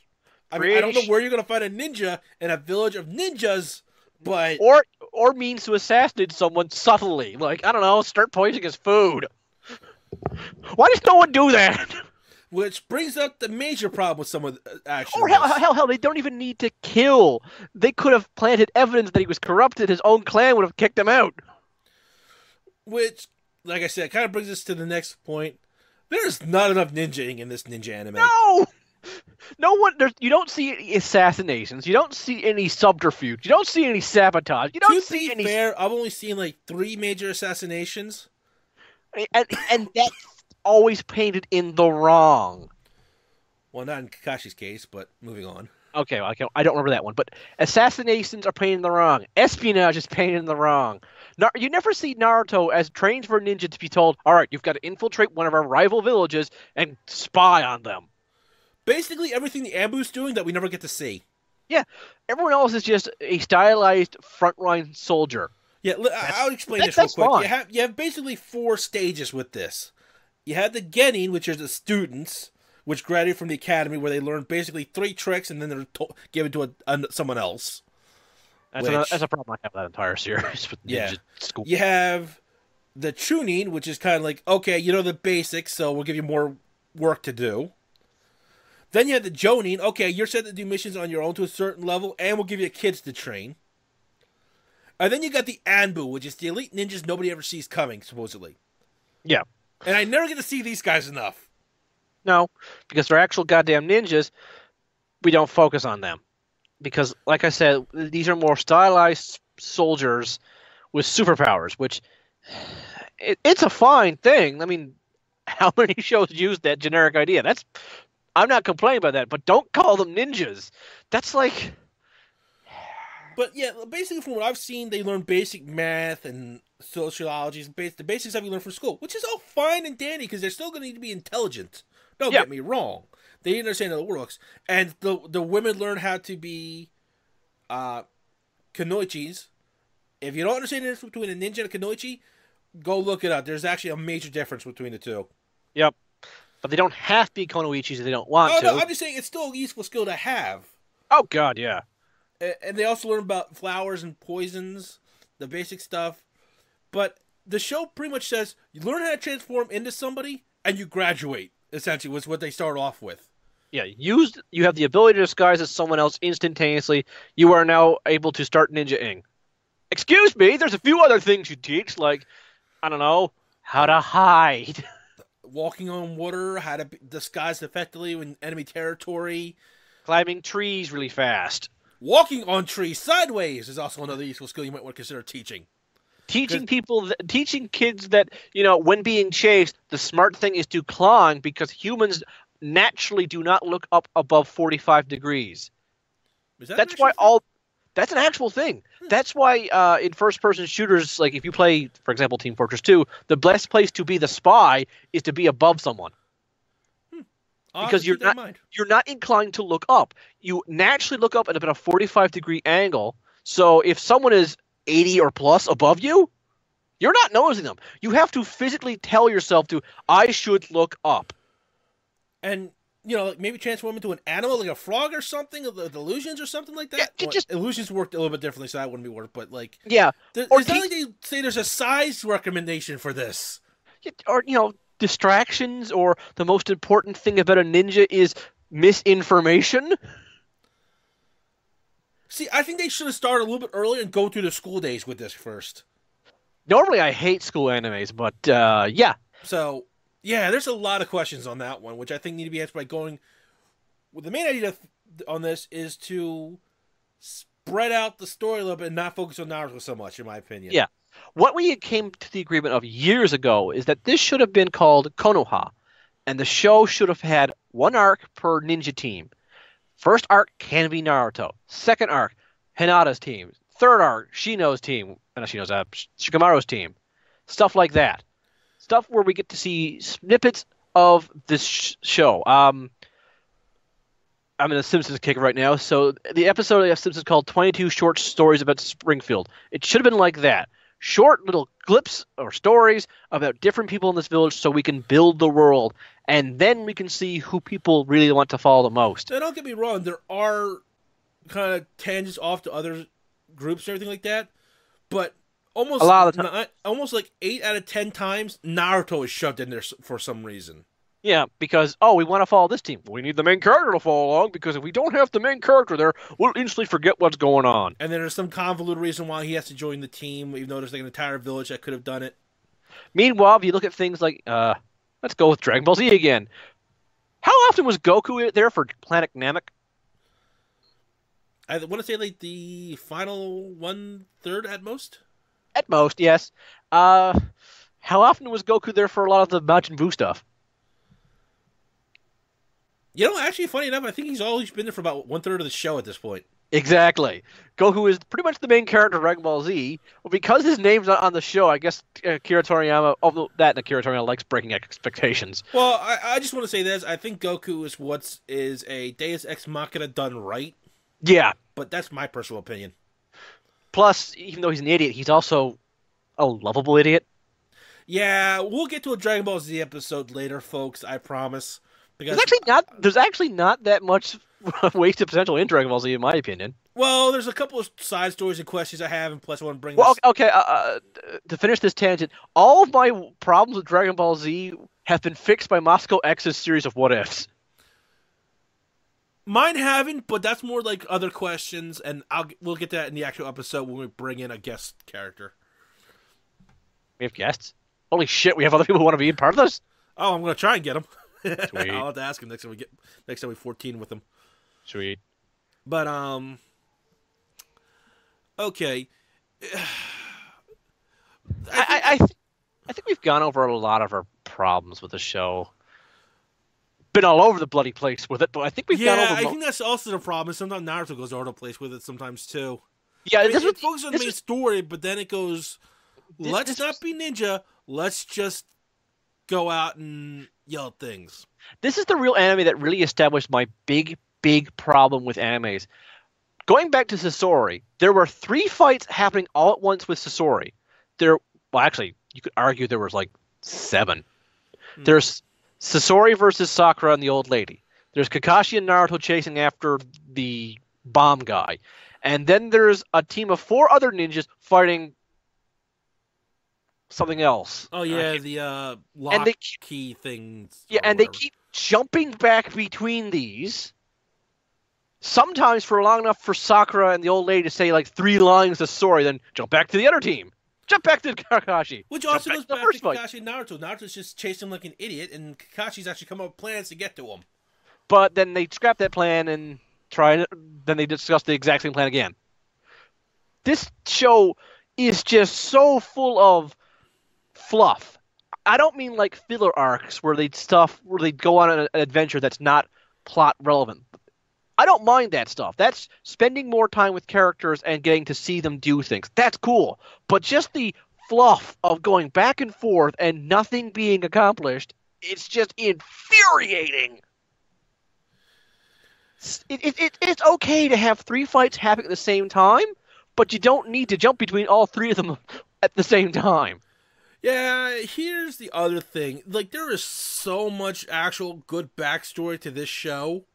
I mean, I don't know where you're going to find a ninja in a village of ninjas, but... Or means to assassinate someone subtly. Like, I don't know, start poisoning his food. Why does no one do that? Which brings up the major problem with someone actually. Or hell, they don't even need to kill. They could have planted evidence that he was corrupted. His own clan would have kicked him out. Which, like I said, kind of brings us to the next point. There's not enough ninjaing in this ninja anime. No one. You don't see any assassinations. You don't see any subterfuge. You don't see any sabotage. You don't see any. To be fair, I've only seen like 3 major assassinations, and that's always painted in the wrong. Well, not in Kakashi's case, but moving on. Okay, well, I don't remember that one. But assassinations are painted in the wrong. Espionage is painted in the wrong. You never see Naruto as trained for a ninja to be told, all right, you've got to infiltrate one of our rival villages and spy on them. Basically everything the Ambu's doing that we never get to see. Yeah, everyone else is just a stylized frontline soldier. Yeah, I'll explain this real quick. You have basically 4 stages with this. You have the Genin, which are the students, which graduate from the academy, where they learn basically 3 tricks, and then they're given to someone else. That's a problem I have with that entire series with ninja school. You have the Chunin, which is kind of like, okay, you know the basics, so we'll give you more work to do. Then you have the Jonin. Okay, you're set to do missions on your own to a certain level, and we'll give you kids to train. And then you got the Anbu, which is the elite ninjas nobody ever sees coming, supposedly. Yeah. And I never get to see these guys enough. No, because they're actual goddamn ninjas. We don't focus on them. Because, like I said, these are more stylized soldiers with superpowers, which it's a fine thing. I mean, how many shows use that generic idea? I'm not complaining about that, but don't call them ninjas. That's like, But yeah, basically from what I've seen, they learn basic math and sociology, the basic stuff you learn from school, which is all fine and dandy because they're still going to need to be intelligent. Don't yeah, get me wrong; they didn't understand how the world works, and the women learn how to be kunoichis. If you don't understand the difference between a ninja and a kunoichi, go look it up. There's actually a major difference between the two. yep. But they don't have to be konoichis if they don't want Oh no, to. I'm just saying it's still a useful skill to have. Oh God, yeah. And they also learn about flowers and poisons, the basic stuff. But the show pretty much says you learn how to transform into somebody and you graduate. Essentially, was what they start off with. Yeah, you have the ability to disguise as someone else instantaneously. You are now able to start ninja-ing. Excuse me, there's a few other things you teach, like, I don't know, how to hide. Walking on water, how to disguise effectively in enemy territory. Climbing trees really fast. Walking on trees sideways is also another useful skill you might want to consider teaching. Teaching kids that, when being chased, the smart thing is to climb because humans naturally do not look up above 45 degrees. Is that That's why that's an actual thing. That's why in first-person shooters, like if you play, for example, Team Fortress 2, the best place to be the spy is to be above someone. Because you're not inclined to look up. You naturally look up at about a 45-degree angle. So if someone is 80 or plus above you, you're not noticing them. You have to physically tell yourself I should look up. And, like maybe transform into an animal, like a frog or something, the illusions or something like that. Yeah, illusions worked a little bit differently, so that wouldn't be worth. But yeah, it's not like they say there's a size recommendation for this. Or distractions, or the most important thing about a ninja is misinformation. See, I think they should have started a little bit earlier and go through the school days with this first. Normally, I hate school animes, but yeah. So, yeah, there's a lot of questions on that one, which I think need to be answered by going. Well, the main idea on this is to spread out the story a little bit and not focus on Naruto so much, in my opinion. Yeah. What we came to the agreement of years ago is that this should have been called Konoha, and the show should have had one arc per ninja team. First arc can be Naruto. Second arc, Hinata's team. Third arc, Shikamaru's team. Stuff like that. Stuff where we get to see snippets of this show. I'm in a Simpsons kick right now, so the episode of Simpsons called 22 Short Stories About Springfield. It should have been like that. Short little clips or stories about different people in this village so we can build the world. And then we can see who people really want to follow the most. Now, don't get me wrong. There are kind of tangents off to other groups and everything like that. But almost, a lot of the time, almost like 8 out of 10 times, Naruto is shoved in there for some reason. Yeah, because, we want to follow this team. We need the main character to follow along, because if we don't have the main character there, we'll instantly forget what's going on. And then there's some convoluted reason why he has to join the team, even though there's like an entire village that could have done it. Meanwhile, if you look at things like, let's go with Dragon Ball Z again. How often was Goku there for Planet Namek? I want to say like the final 1/3 at most. At most, yes. How often was Goku there for a lot of the Majin Buu stuff? Actually, funny enough, I think he's always been there for about 1/3 of the show at this point. Exactly. Goku is pretty much the main character of Dragon Ball Z. Well, because his name's not on the show, I guess Akira Toriyama, although Akira Toriyama likes breaking expectations. Well, I just want to say this. I think Goku is a Deus Ex Machina done right. Yeah. But that's my personal opinion. Plus, even though he's an idiot, he's also a lovable idiot. Yeah, we'll get to a Dragon Ball Z episode later, folks, I promise. Because there's actually not that much wasted potential in Dragon Ball Z, in my opinion. Well, there's a couple of side stories and questions I have, and plus I want to bring this... okay, to finish this tangent, all of my problems with Dragon Ball Z have been fixed by Moscow X's series of what-ifs. Mine haven't, but that's more like other questions, and we'll get to that in the actual episode when we bring in a guest character. We have guests? Holy shit, we have other people who want to be a part of this? Oh, I'm going to try and get them. Sweet. I'll have to ask him next time we 14 with him. Sweet. But okay. I think we've gone over a lot of our problems with the show. Been all over the bloody place with it, but I think we've gone over. I think that's also the problem. Sometimes Naruto goes all over the place with it sometimes too. Yeah, I mean, it focuses on the main story, but then it goes, let's not be ninja. Let's just go out and yell at things. This is the real anime that really established my big problem with animes. Going back to Sasori, there were 3 fights happening all at once with Sasori. Well, actually, you could argue there was like 7. There's Sasori versus Sakura and the old lady. There's Kakashi and Naruto chasing after the bomb guy. And then there's a team of 4 other ninjas fighting something else. Oh, yeah, the lock key things. Yeah, and they keep jumping back between these. Sometimes for long enough for Sakura and the old lady to say like 3 lines of story, then jump back to the other team. Jump back to Kakashi. Which also goes back to Kakashi and Naruto. Naruto's just chasing him like an idiot, and Kakashi's actually come up with plans to get to him. But then they scrap that plan and then they discuss the exact same plan again. This show is just so full of fluff. I don't mean like filler arcs where they go on an adventure that's not plot relevant. I don't mind that stuff. That's spending more time with characters and getting to see them do things. That's cool. But just the fluff of going back and forth and nothing being accomplished, it's just infuriating. It's okay to have 3 fights happening at the same time, but you don't need to jump between all 3 of them at the same time. Yeah, here's the other thing. Like, there is so much actual good backstory to this show.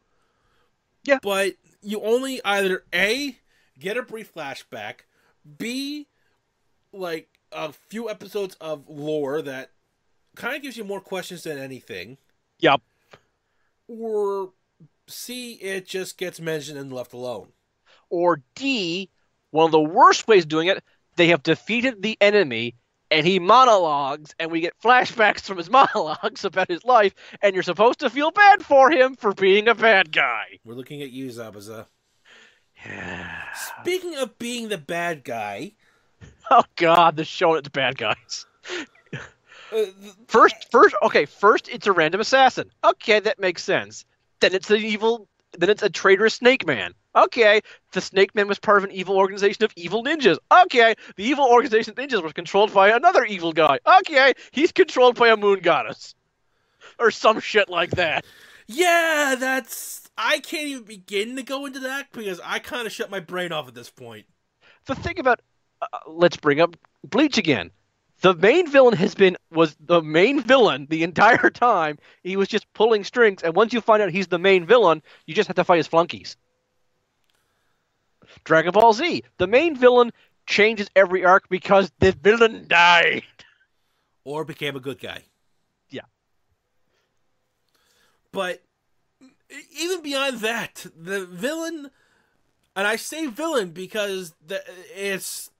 Yeah. But you only either A, get a brief flashback, B, like a few episodes of lore that kind of gives you more questions than anything. Yep. Or C, it just gets mentioned and left alone. Or D, one of the worst ways of doing it, they have defeated the enemy and he monologues, and we get flashbacks from his monologues about his life, and you're supposed to feel bad for him for being a bad guy. We're looking at you, Zabuza. Yeah. Speaking of being the bad guy... Oh, God, the show it's bad guys. First, it's a random assassin. Okay, that makes sense. Then it's a traitorous snake man. Okay, the snake man was part of an evil organization of evil ninjas. Okay, the evil organization of ninjas was controlled by another evil guy. Okay, he's controlled by a moon goddess. Or some shit like that. Yeah, I can't even begin to go into that because I kind of shut my brain off at this point. The thing about... let's bring up Bleach again. The main villain was the main villain the entire time. He was just pulling strings, and once you find out he's the main villain, you just have to fight his flunkies. Dragon Ball Z. The main villain changes every arc because the villain died. Or became a good guy. Yeah. But even beyond that, the villain... And I say villain because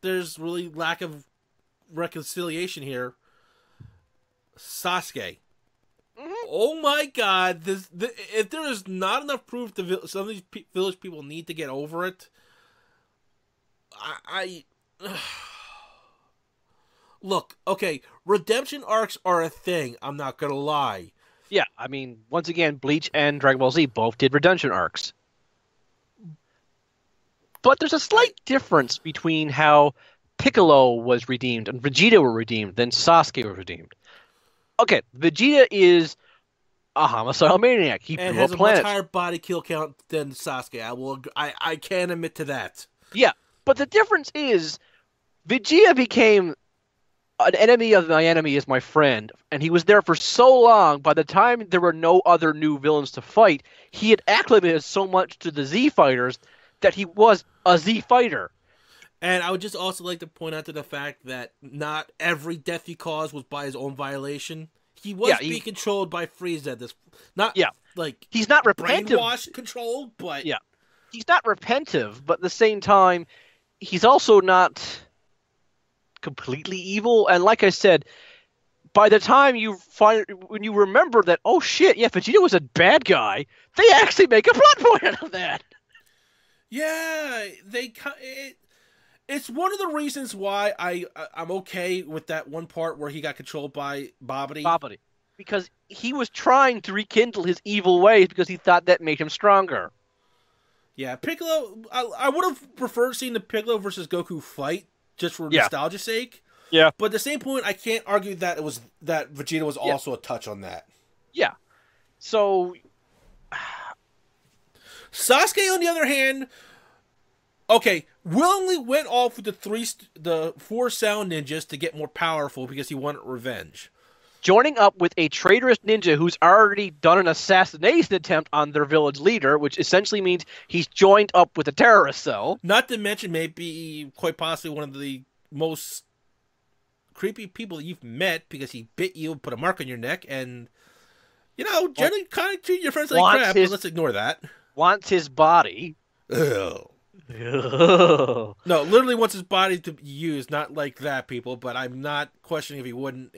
there's really lack of reconciliation here. Sasuke. Mm-hmm. Oh my God! If there is not enough proof to some of these village people need to get over it, look. Okay, redemption arcs are a thing. I'm not gonna lie. Yeah, I mean, once again, Bleach and Dragon Ball Z both did redemption arcs. But there's a slight difference between how Piccolo was redeemed and Vegeta were redeemed than Sasuke was redeemed. Okay, Vegeta is a homicidal maniac. He and blew has up a planets. much higher body kill count than Sasuke. I can admit to that. Yeah, but the difference is Vegeta became an enemy of my enemy is my friend, and he was there for so long. By the time there were no other new villains to fight, he had acclimated so much to the Z fighters that he was a Z fighter. And I would just also like to point out to the fact that not every death he caused was by his own violation. He was being controlled by Frieza. He's not repentive. Brainwashed controlled, but he's not repentive. But at the same time, he's also not completely evil. And like I said, by the time when you remember that, oh shit, yeah, Vegeta was a bad guy, they actually make a plot point out of that. Yeah, it's one of the reasons why I'm okay with that one part where he got controlled by Babidi. because he was trying to rekindle his evil ways because he thought that made him stronger. Yeah, Piccolo. I would have preferred seeing the Piccolo versus Goku fight just for nostalgia's sake. Yeah. But at the same point, I can't argue that that Vegeta was also a touch on that. Yeah. So Sasuke, on the other hand, okay, willingly went off with the 4 sound ninjas to get more powerful because he wanted revenge. Joining up with a traitorous ninja who's already done an assassination attempt on their village leader, which essentially means he's joined up with a terrorist cell. Not to mention maybe quite possibly one of the most creepy people you've met because he bit you and put a mark on your neck and, generally kind of treat your friends like crap, but let's ignore that. Wants his body. Ugh. No, literally wants his body to be used, not like that, people, but I'm not questioning if he wouldn't.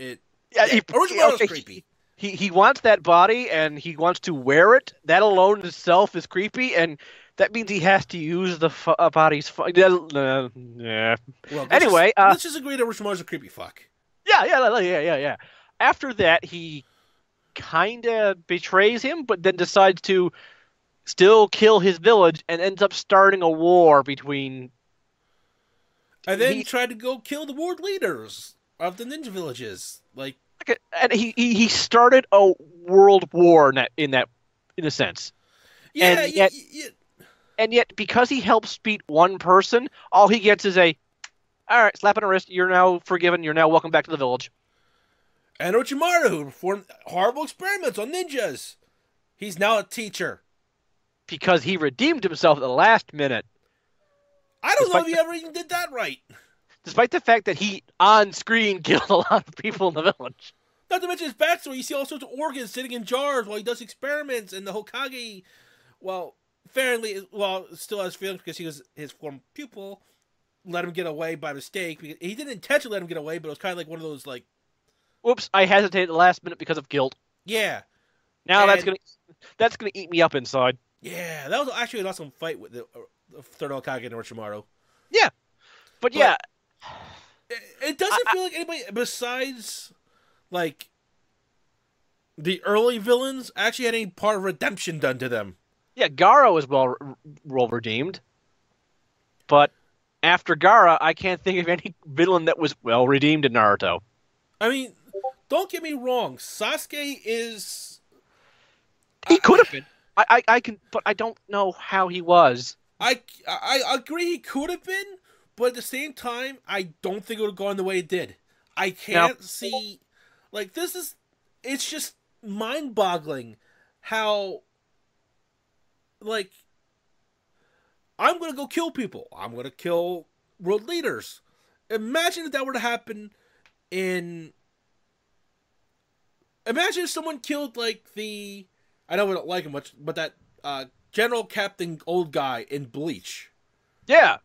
Orochimaru's creepy. He wants that body, and he wants to wear it. That alone in itself is creepy, and that means he has to use the body's... yeah. Well, anyway... let's just agree that Orochimaru's a creepy fuck. Yeah. After that, he kind of betrays him, but then decides to still kill his village and ends up starting a war between... And then he tried to go kill the world leaders of the ninja villages. And he started a world war in a sense. Yeah, and yet, because he helps beat one person, all he gets is all right, slap on the wrist, you're now forgiven, you're now welcome back to the village. And Orochimaru, who performed horrible experiments on ninjas. He's now a teacher. Because he redeemed himself at the last minute. I don't know if he ever even did that right. Despite the fact that he, on screen, killed a lot of people in the village. Not to mention his backstory. You see all sorts of organs sitting in jars while he does experiments, and the Hokage, still has feelings because he was his former pupil, let him get away by mistake. He didn't intentionally let him get away, but it was kind of like one of those, Oops, I hesitated at the last minute because of guilt. Yeah. Now that's gonna eat me up inside. Yeah, that was actually an awesome fight with the third Hokage and Orochimaru. Yeah. But yeah. It doesn't feel like anybody besides, the early villains actually had any part of redemption done to them. Yeah, Gaara was well redeemed. But after Gaara, I can't think of any villain that was well redeemed in Naruto. I mean, don't get me wrong. Sasuke is... He could have been. I can, but I don't know how he was. I agree he could have been, but at the same time, I don't think it would have gone the way it did. I can't see... It's just mind-boggling how... I'm going to go kill people. I'm going to kill world leaders. Imagine if that were to happen in... Imagine if someone killed, I know we don't like him much, but that General Captain old guy in Bleach. Yeah.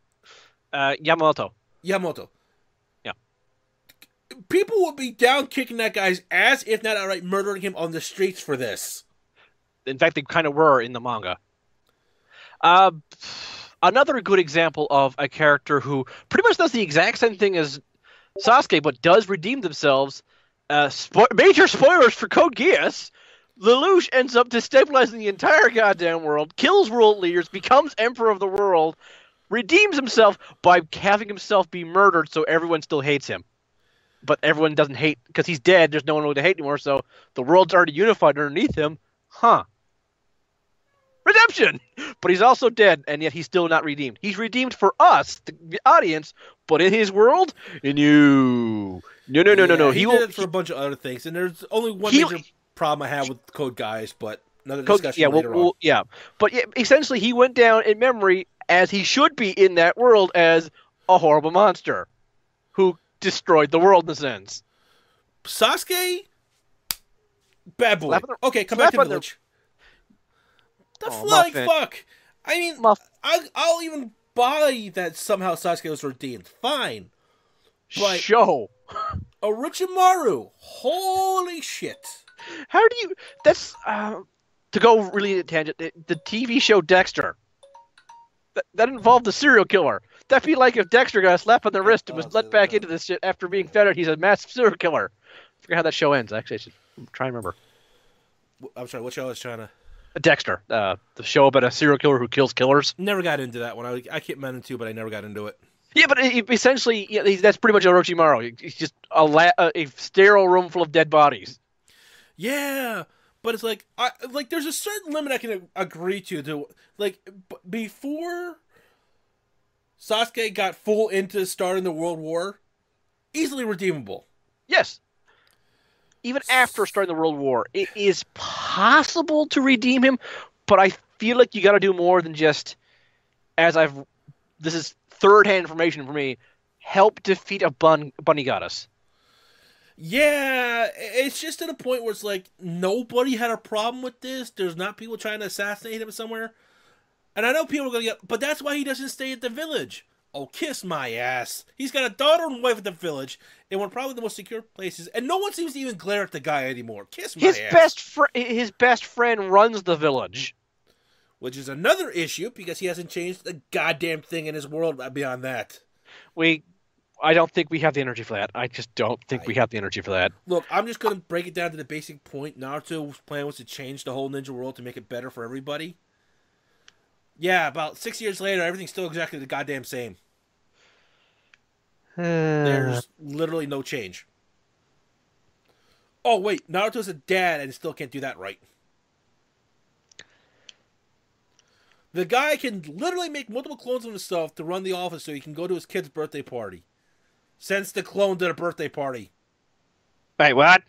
Yamamoto. Yeah. People would be down kicking that guy's ass, if not outright murdering him on the streets for this. In fact, they kind of were in the manga. Another good example of a character who pretty much does the exact same thing as Sasuke, but does redeem themselves. Major spoilers for Code Geass. Lelouch ends up destabilizing the entire goddamn world, kills world leaders, becomes emperor of the world, redeems himself by having himself be murdered so everyone still hates him. But everyone doesn't hate, because he's dead, there's no one to hate anymore, so the world's already unified underneath him. Redemption! But he's also dead, and yet he's still not redeemed. He's redeemed for us, the audience, but in his world, in you. No. He did it for a bunch of other things, and there's only one major problem I have with Code Geass, but another discussion later on. Yeah, but essentially he went down in memory as he should be in that world as a horrible monster who destroyed the world in a sense. Sasuke? Bad boy. Okay, come back to the village. The flying fuck! I mean, I'll even buy that somehow Sasuke was redeemed. Fine. But Orochimaru, holy shit. How do you... That's... to go really at a tangent, the TV show Dexter. That involved the serial killer. That'd be like if Dexter got a slap on the wrist and was let back into this shit after being fed out. He's a massive serial killer. I forget how that show ends. Actually, I should I'm trying to remember. I'm sorry, what show I was trying to... Dexter, the show about a serial killer who kills killers. Never got into that one. I kept meaning to, but I never got into it. Yeah, but essentially, yeah, that's pretty much Orochimaru. He's just a sterile room full of dead bodies. Yeah, but it's like, there's a certain limit I can agree to like, before Sasuke got full into starting the World War, easily redeemable. Yes. Even after starting the World War, it is possible to redeem him, but I feel like you got to do more than just, this is third-hand information for me, help defeat a bunny goddess. Yeah, it's just to the point where it's like, nobody had a problem with this. There's not people trying to assassinate him somewhere. And I know people are going to get, but that's why he doesn't stay at the village. Oh, kiss my ass. He's got a daughter and wife at the village in one of probably the most secure places, and no one seems to even glare at the guy anymore. Kiss my ass. His best friend runs the village. Which is another issue, because he hasn't changed a goddamn thing in his world beyond that. I don't think we have the energy for that. I just don't think we have the energy for that. Look, I'm just going to break it down to the basic point. Naruto's plan was to change the whole ninja world to make it better for everybody. Yeah, about 6 years later, everything's still exactly the goddamn same. There's literally no change. Oh, wait, Naruto's a dad and still can't do that right. The guy can literally make multiple clones of himself to run the office so he can go to his kid's birthday party. Sends the clone to the birthday party. Wait, what?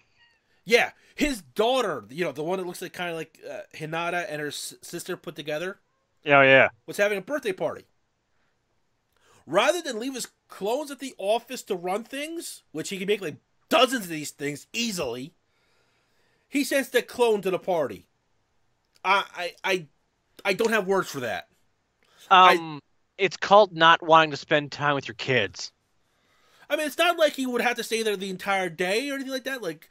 Yeah, his daughter, the one that looks like kind of like Hinata and her sister put together. Oh, yeah. Was having a birthday party. Rather than leave his clones at the office to run things, which he can make like dozens of these things easily, he sends the clone to the party. I don't have words for that. It's called not wanting to spend time with your kids. I mean, it's not like he would have to stay there the entire day or anything like that. Like,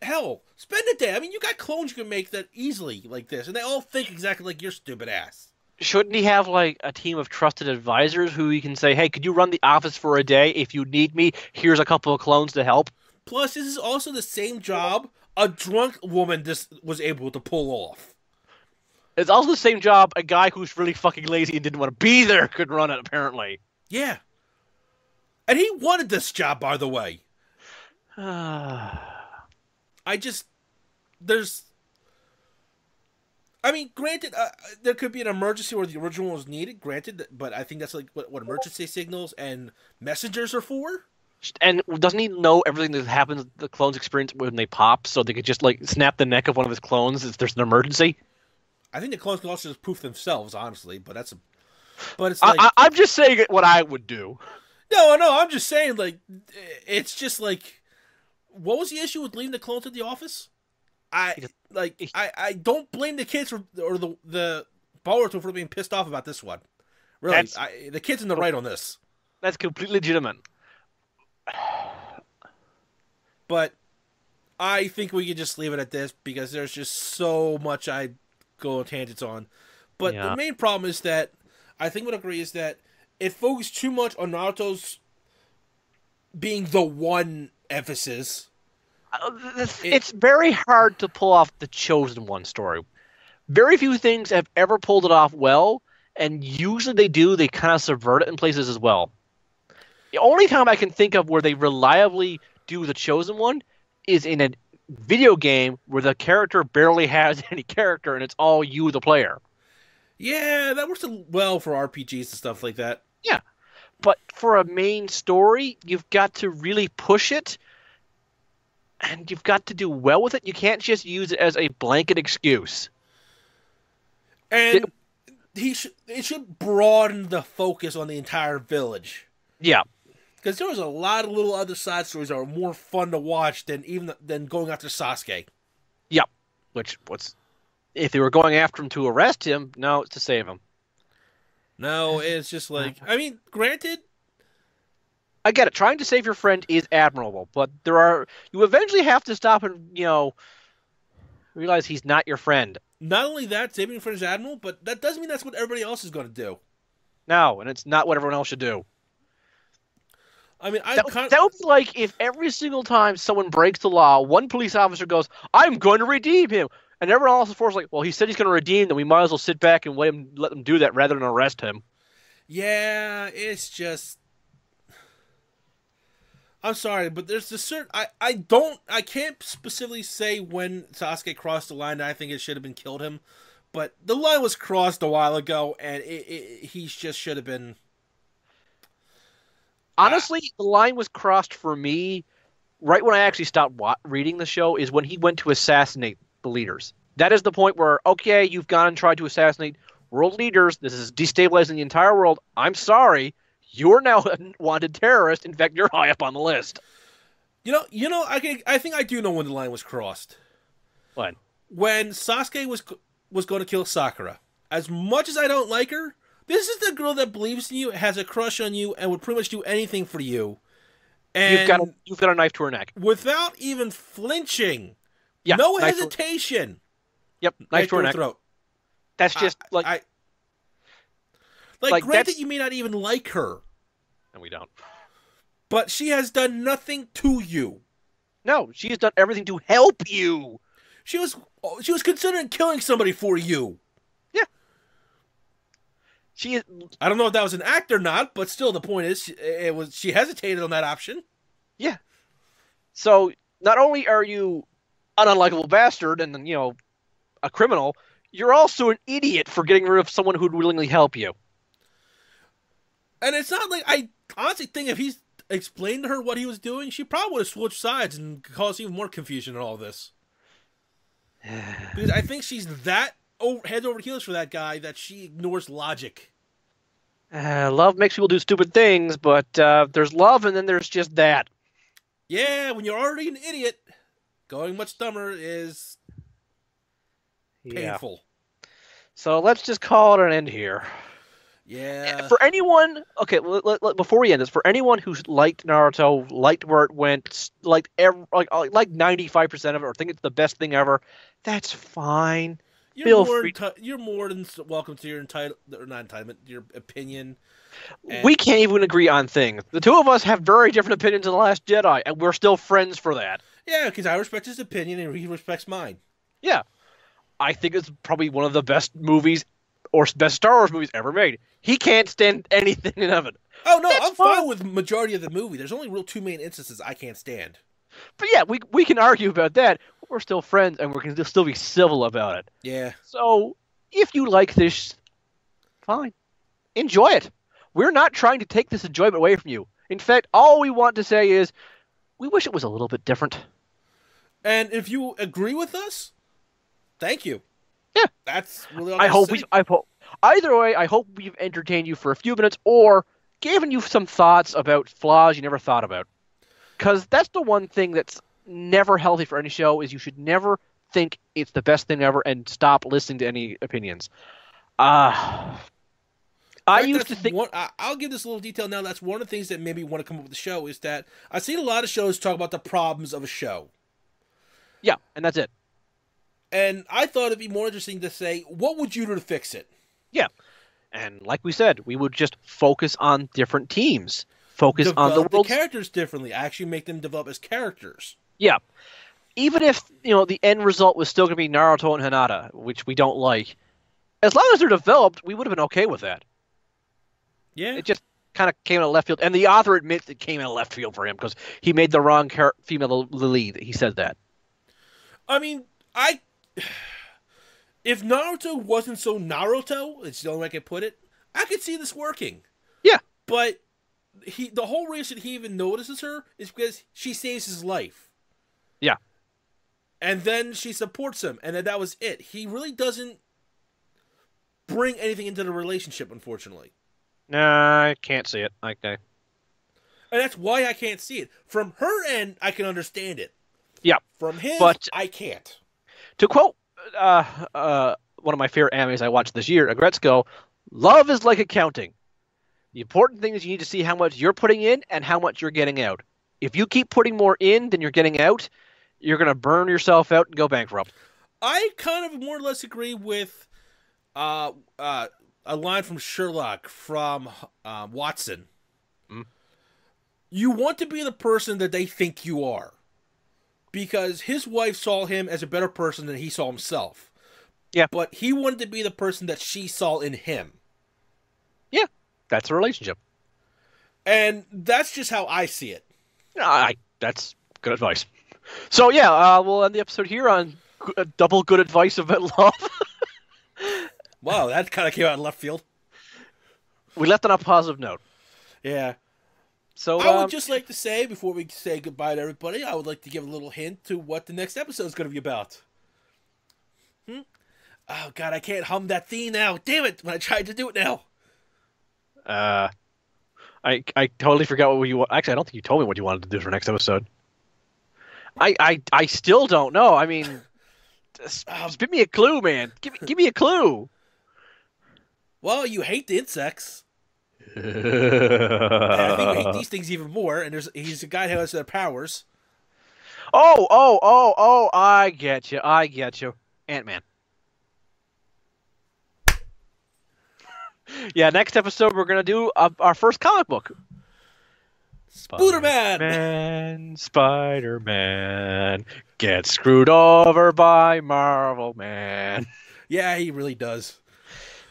hell, spend a day. I mean, you got clones you can make that easily like this, and they all think exactly like your stupid ass. Shouldn't he have, like, a team of trusted advisors who he can say, hey, could you run the office for a day? If you need me, here's a couple of clones to help. Plus, this is also the same job a drunk woman was able to pull off. It's also the same job a guy who's really fucking lazy and didn't want to be there could run it, apparently. Yeah. And he wanted this job, by the way. I mean, granted, there could be an emergency where the original was needed, granted, but I think that's like what emergency signals and messengers are for. And doesn't he know everything that happens, the clones experience when they pop, so they could just, like, snap the neck of one of his clones if there's an emergency? I think the clones can also just poof themselves, honestly, but it's like... I'm just saying what I would do. No, I'm just saying, like, it's just like, what was the issue with leaving the clones at the office? I don't blame the kids or the Boruto for being pissed off about this one. Really, the kid's in the right on this. That's completely legitimate. But I think we could just leave it at this because there's just so much I go tangents on. But the main problem is that I think we'll agree is that it focused too much on Naruto's being the one emphasis. It's very hard to pull off the Chosen One story. Very few things have ever pulled it off well, and usually they do. They kind of subvert it in places as well. The only time I can think of where they reliably do the Chosen One is in a video game where the character barely has any character, and it's all you, the player. Yeah, that works well for RPGs and stuff like that. Yeah, but for a main story, you've got to really push it, and you've got to do well with it. You can't just use it as a blanket excuse. And it should broaden the focus on the entire village. Yeah. Because there was a lot of little other side stories that are more fun to watch than going after Sasuke. Yep. If they were going after him to arrest him, no, it's to save him. No, it's just like, I mean, granted, I get it. Trying to save your friend is admirable, but you eventually have to stop and, realize he's not your friend. Not only that, saving your friend is admirable, but that doesn't mean that's what everybody else is going to do. No, and it's not what everyone else should do. I mean, That would be like if every single time someone breaks the law, one police officer goes, "I'm going to redeem him," and everyone else is forced like, "Well, he said he's going to redeem them. We might as well sit back and let them do that rather than arrest him." yeah, it's just. I'm sorry, but there's a certain I can't specifically say when Sasuke crossed the line that I think it should have been killed him, but the line was crossed a while ago, and he just should have been. Honestly, the line was crossed for me right when I actually stopped reading the show is when he went to assassinate the leaders. That is the point where, okay, you've gone and tried to assassinate world leaders. This is destabilizing the entire world. I'm sorry. You're now a wanted terrorist. In fact, you're high up on the list. I think I do know when the line was crossed. When Sasuke was going to kill Sakura. As much as I don't like her, this is the girl that believes in you, has a crush on you, and would pretty much do anything for you. And you've got a knife to her neck without even flinching. Yeah, no hesitation. Yep, knife to her neck. Throat. That's just granted, you may not even like her, and we don't. But she has done nothing to you. No, she has done everything to help you. She was considering killing somebody for you. Yeah. I don't know if that was an act or not, but still, the point is, she hesitated on that option. Yeah. So not only are you an unlikable bastard and a criminal, you're also an idiot for getting rid of someone who'd willingly help you. And it's not like I honestly think if he's explained to her what he was doing, she probably would have switched sides and caused even more confusion in all this. Because I think she's that head over heels for that guy that she ignores logic. Love makes people do stupid things, but there's love and then there's just that. Yeah, when you're already an idiot, going much dumber is painful. Yeah. So let's just call it an end here. Yeah. For anyone, okay, before we end this, for anyone who's liked Naruto, liked where it went, like 95% of it, or think it's the best thing ever, that's fine. You're more than welcome to your your opinion. We can't even agree on things. The two of us have very different opinions on The Last Jedi, and we're still friends for that. Yeah, because I respect his opinion and he respects mine. Yeah. I think it's probably one of the best movies or best Star Wars movies ever made. He can't stand anything of it. Oh, no, I'm fine with the majority of the movie. There's only two main instances I can't stand. But yeah, we can argue about that. But we're still friends, and we can still be civil about it. Yeah. So, if you like this, fine. Enjoy it. We're not trying to take this enjoyment away from you. In fact, all we want to say is, we wish it was a little bit different. And if you agree with us, thank you. Yeah. That's really all either way, I hope we've entertained you for a few minutes or given you some thoughts about flaws you never thought about. Because that's the one thing that's never healthy for any show is you should never think it's the best thing ever and stop listening to any opinions. I used to think... I'll give this a little detail now. That's one of the things that made me want to come up with the show is that I've seen a lot of shows talk about the problems of a show. Yeah, and that's it. And I thought it'd be more interesting to say, what would you do to fix it? Yeah. And like we said, we would just focus on different teams. Focus on the characters differently. Actually make them develop as characters. Yeah. Even if, the end result was still going to be Naruto and Hinata, which we don't like, as long as they're developed, we would have been okay with that. Yeah. It just kind of came out of left field. And the author admits it came out of left field for him because he made the wrong female lead. He said that. I mean, if Naruto wasn't so Naruto, it's the only way I could put it, I could see this working. Yeah. But the whole reason he even notices her is because she saves his life. Yeah. And then she supports him, and then that was it. He really doesn't bring anything into the relationship, unfortunately. Nah, I can't see it. Okay. And that's why I can't see it. From her end, I can understand it. Yeah. From his, I can't. To quote one of my favorite animes I watched this year, Agretzko, love is like accounting. The important thing is you need to see how much you're putting in and how much you're getting out. If you keep putting more in than you're getting out, you're going to burn yourself out and go bankrupt. I kind of more or less agree with a line from Sherlock, from Watson. You want to be the person that they think you are. Because his wife saw him as a better person than he saw himself. Yeah. But he wanted to be the person that she saw in him. Yeah, that's a relationship. And that's just how I see it. That's good advice. So yeah, we'll end the episode here on double good advice about love. Wow, that kind of came out of left field. We left on a positive note. Yeah. So I would just like to say, before we say goodbye to everybody, I would like to give a little hint to what the next episode is going to be about. Oh, God, I can't hum that theme now. Damn it, when I tried to do it now. I totally forgot what you... Actually, I don't think you told me what you wanted to do for next episode. I still don't know. I mean, spit me a clue, man. Give me a clue. Well, you hate the insects. And I think you hate these things even more, and he's a guy who has their powers. Oh, I get you. Ant-Man. Yeah, next episode we're going to do our first comic book. Spider-Man gets screwed over by Marvel Man. Yeah, he really does.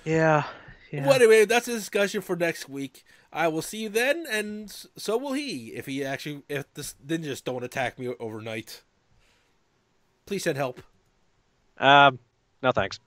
Yeah. Well, anyway, that's a discussion for next week. I will see you then, and so will he. If the ninjas don't attack me overnight, please send help. No thanks.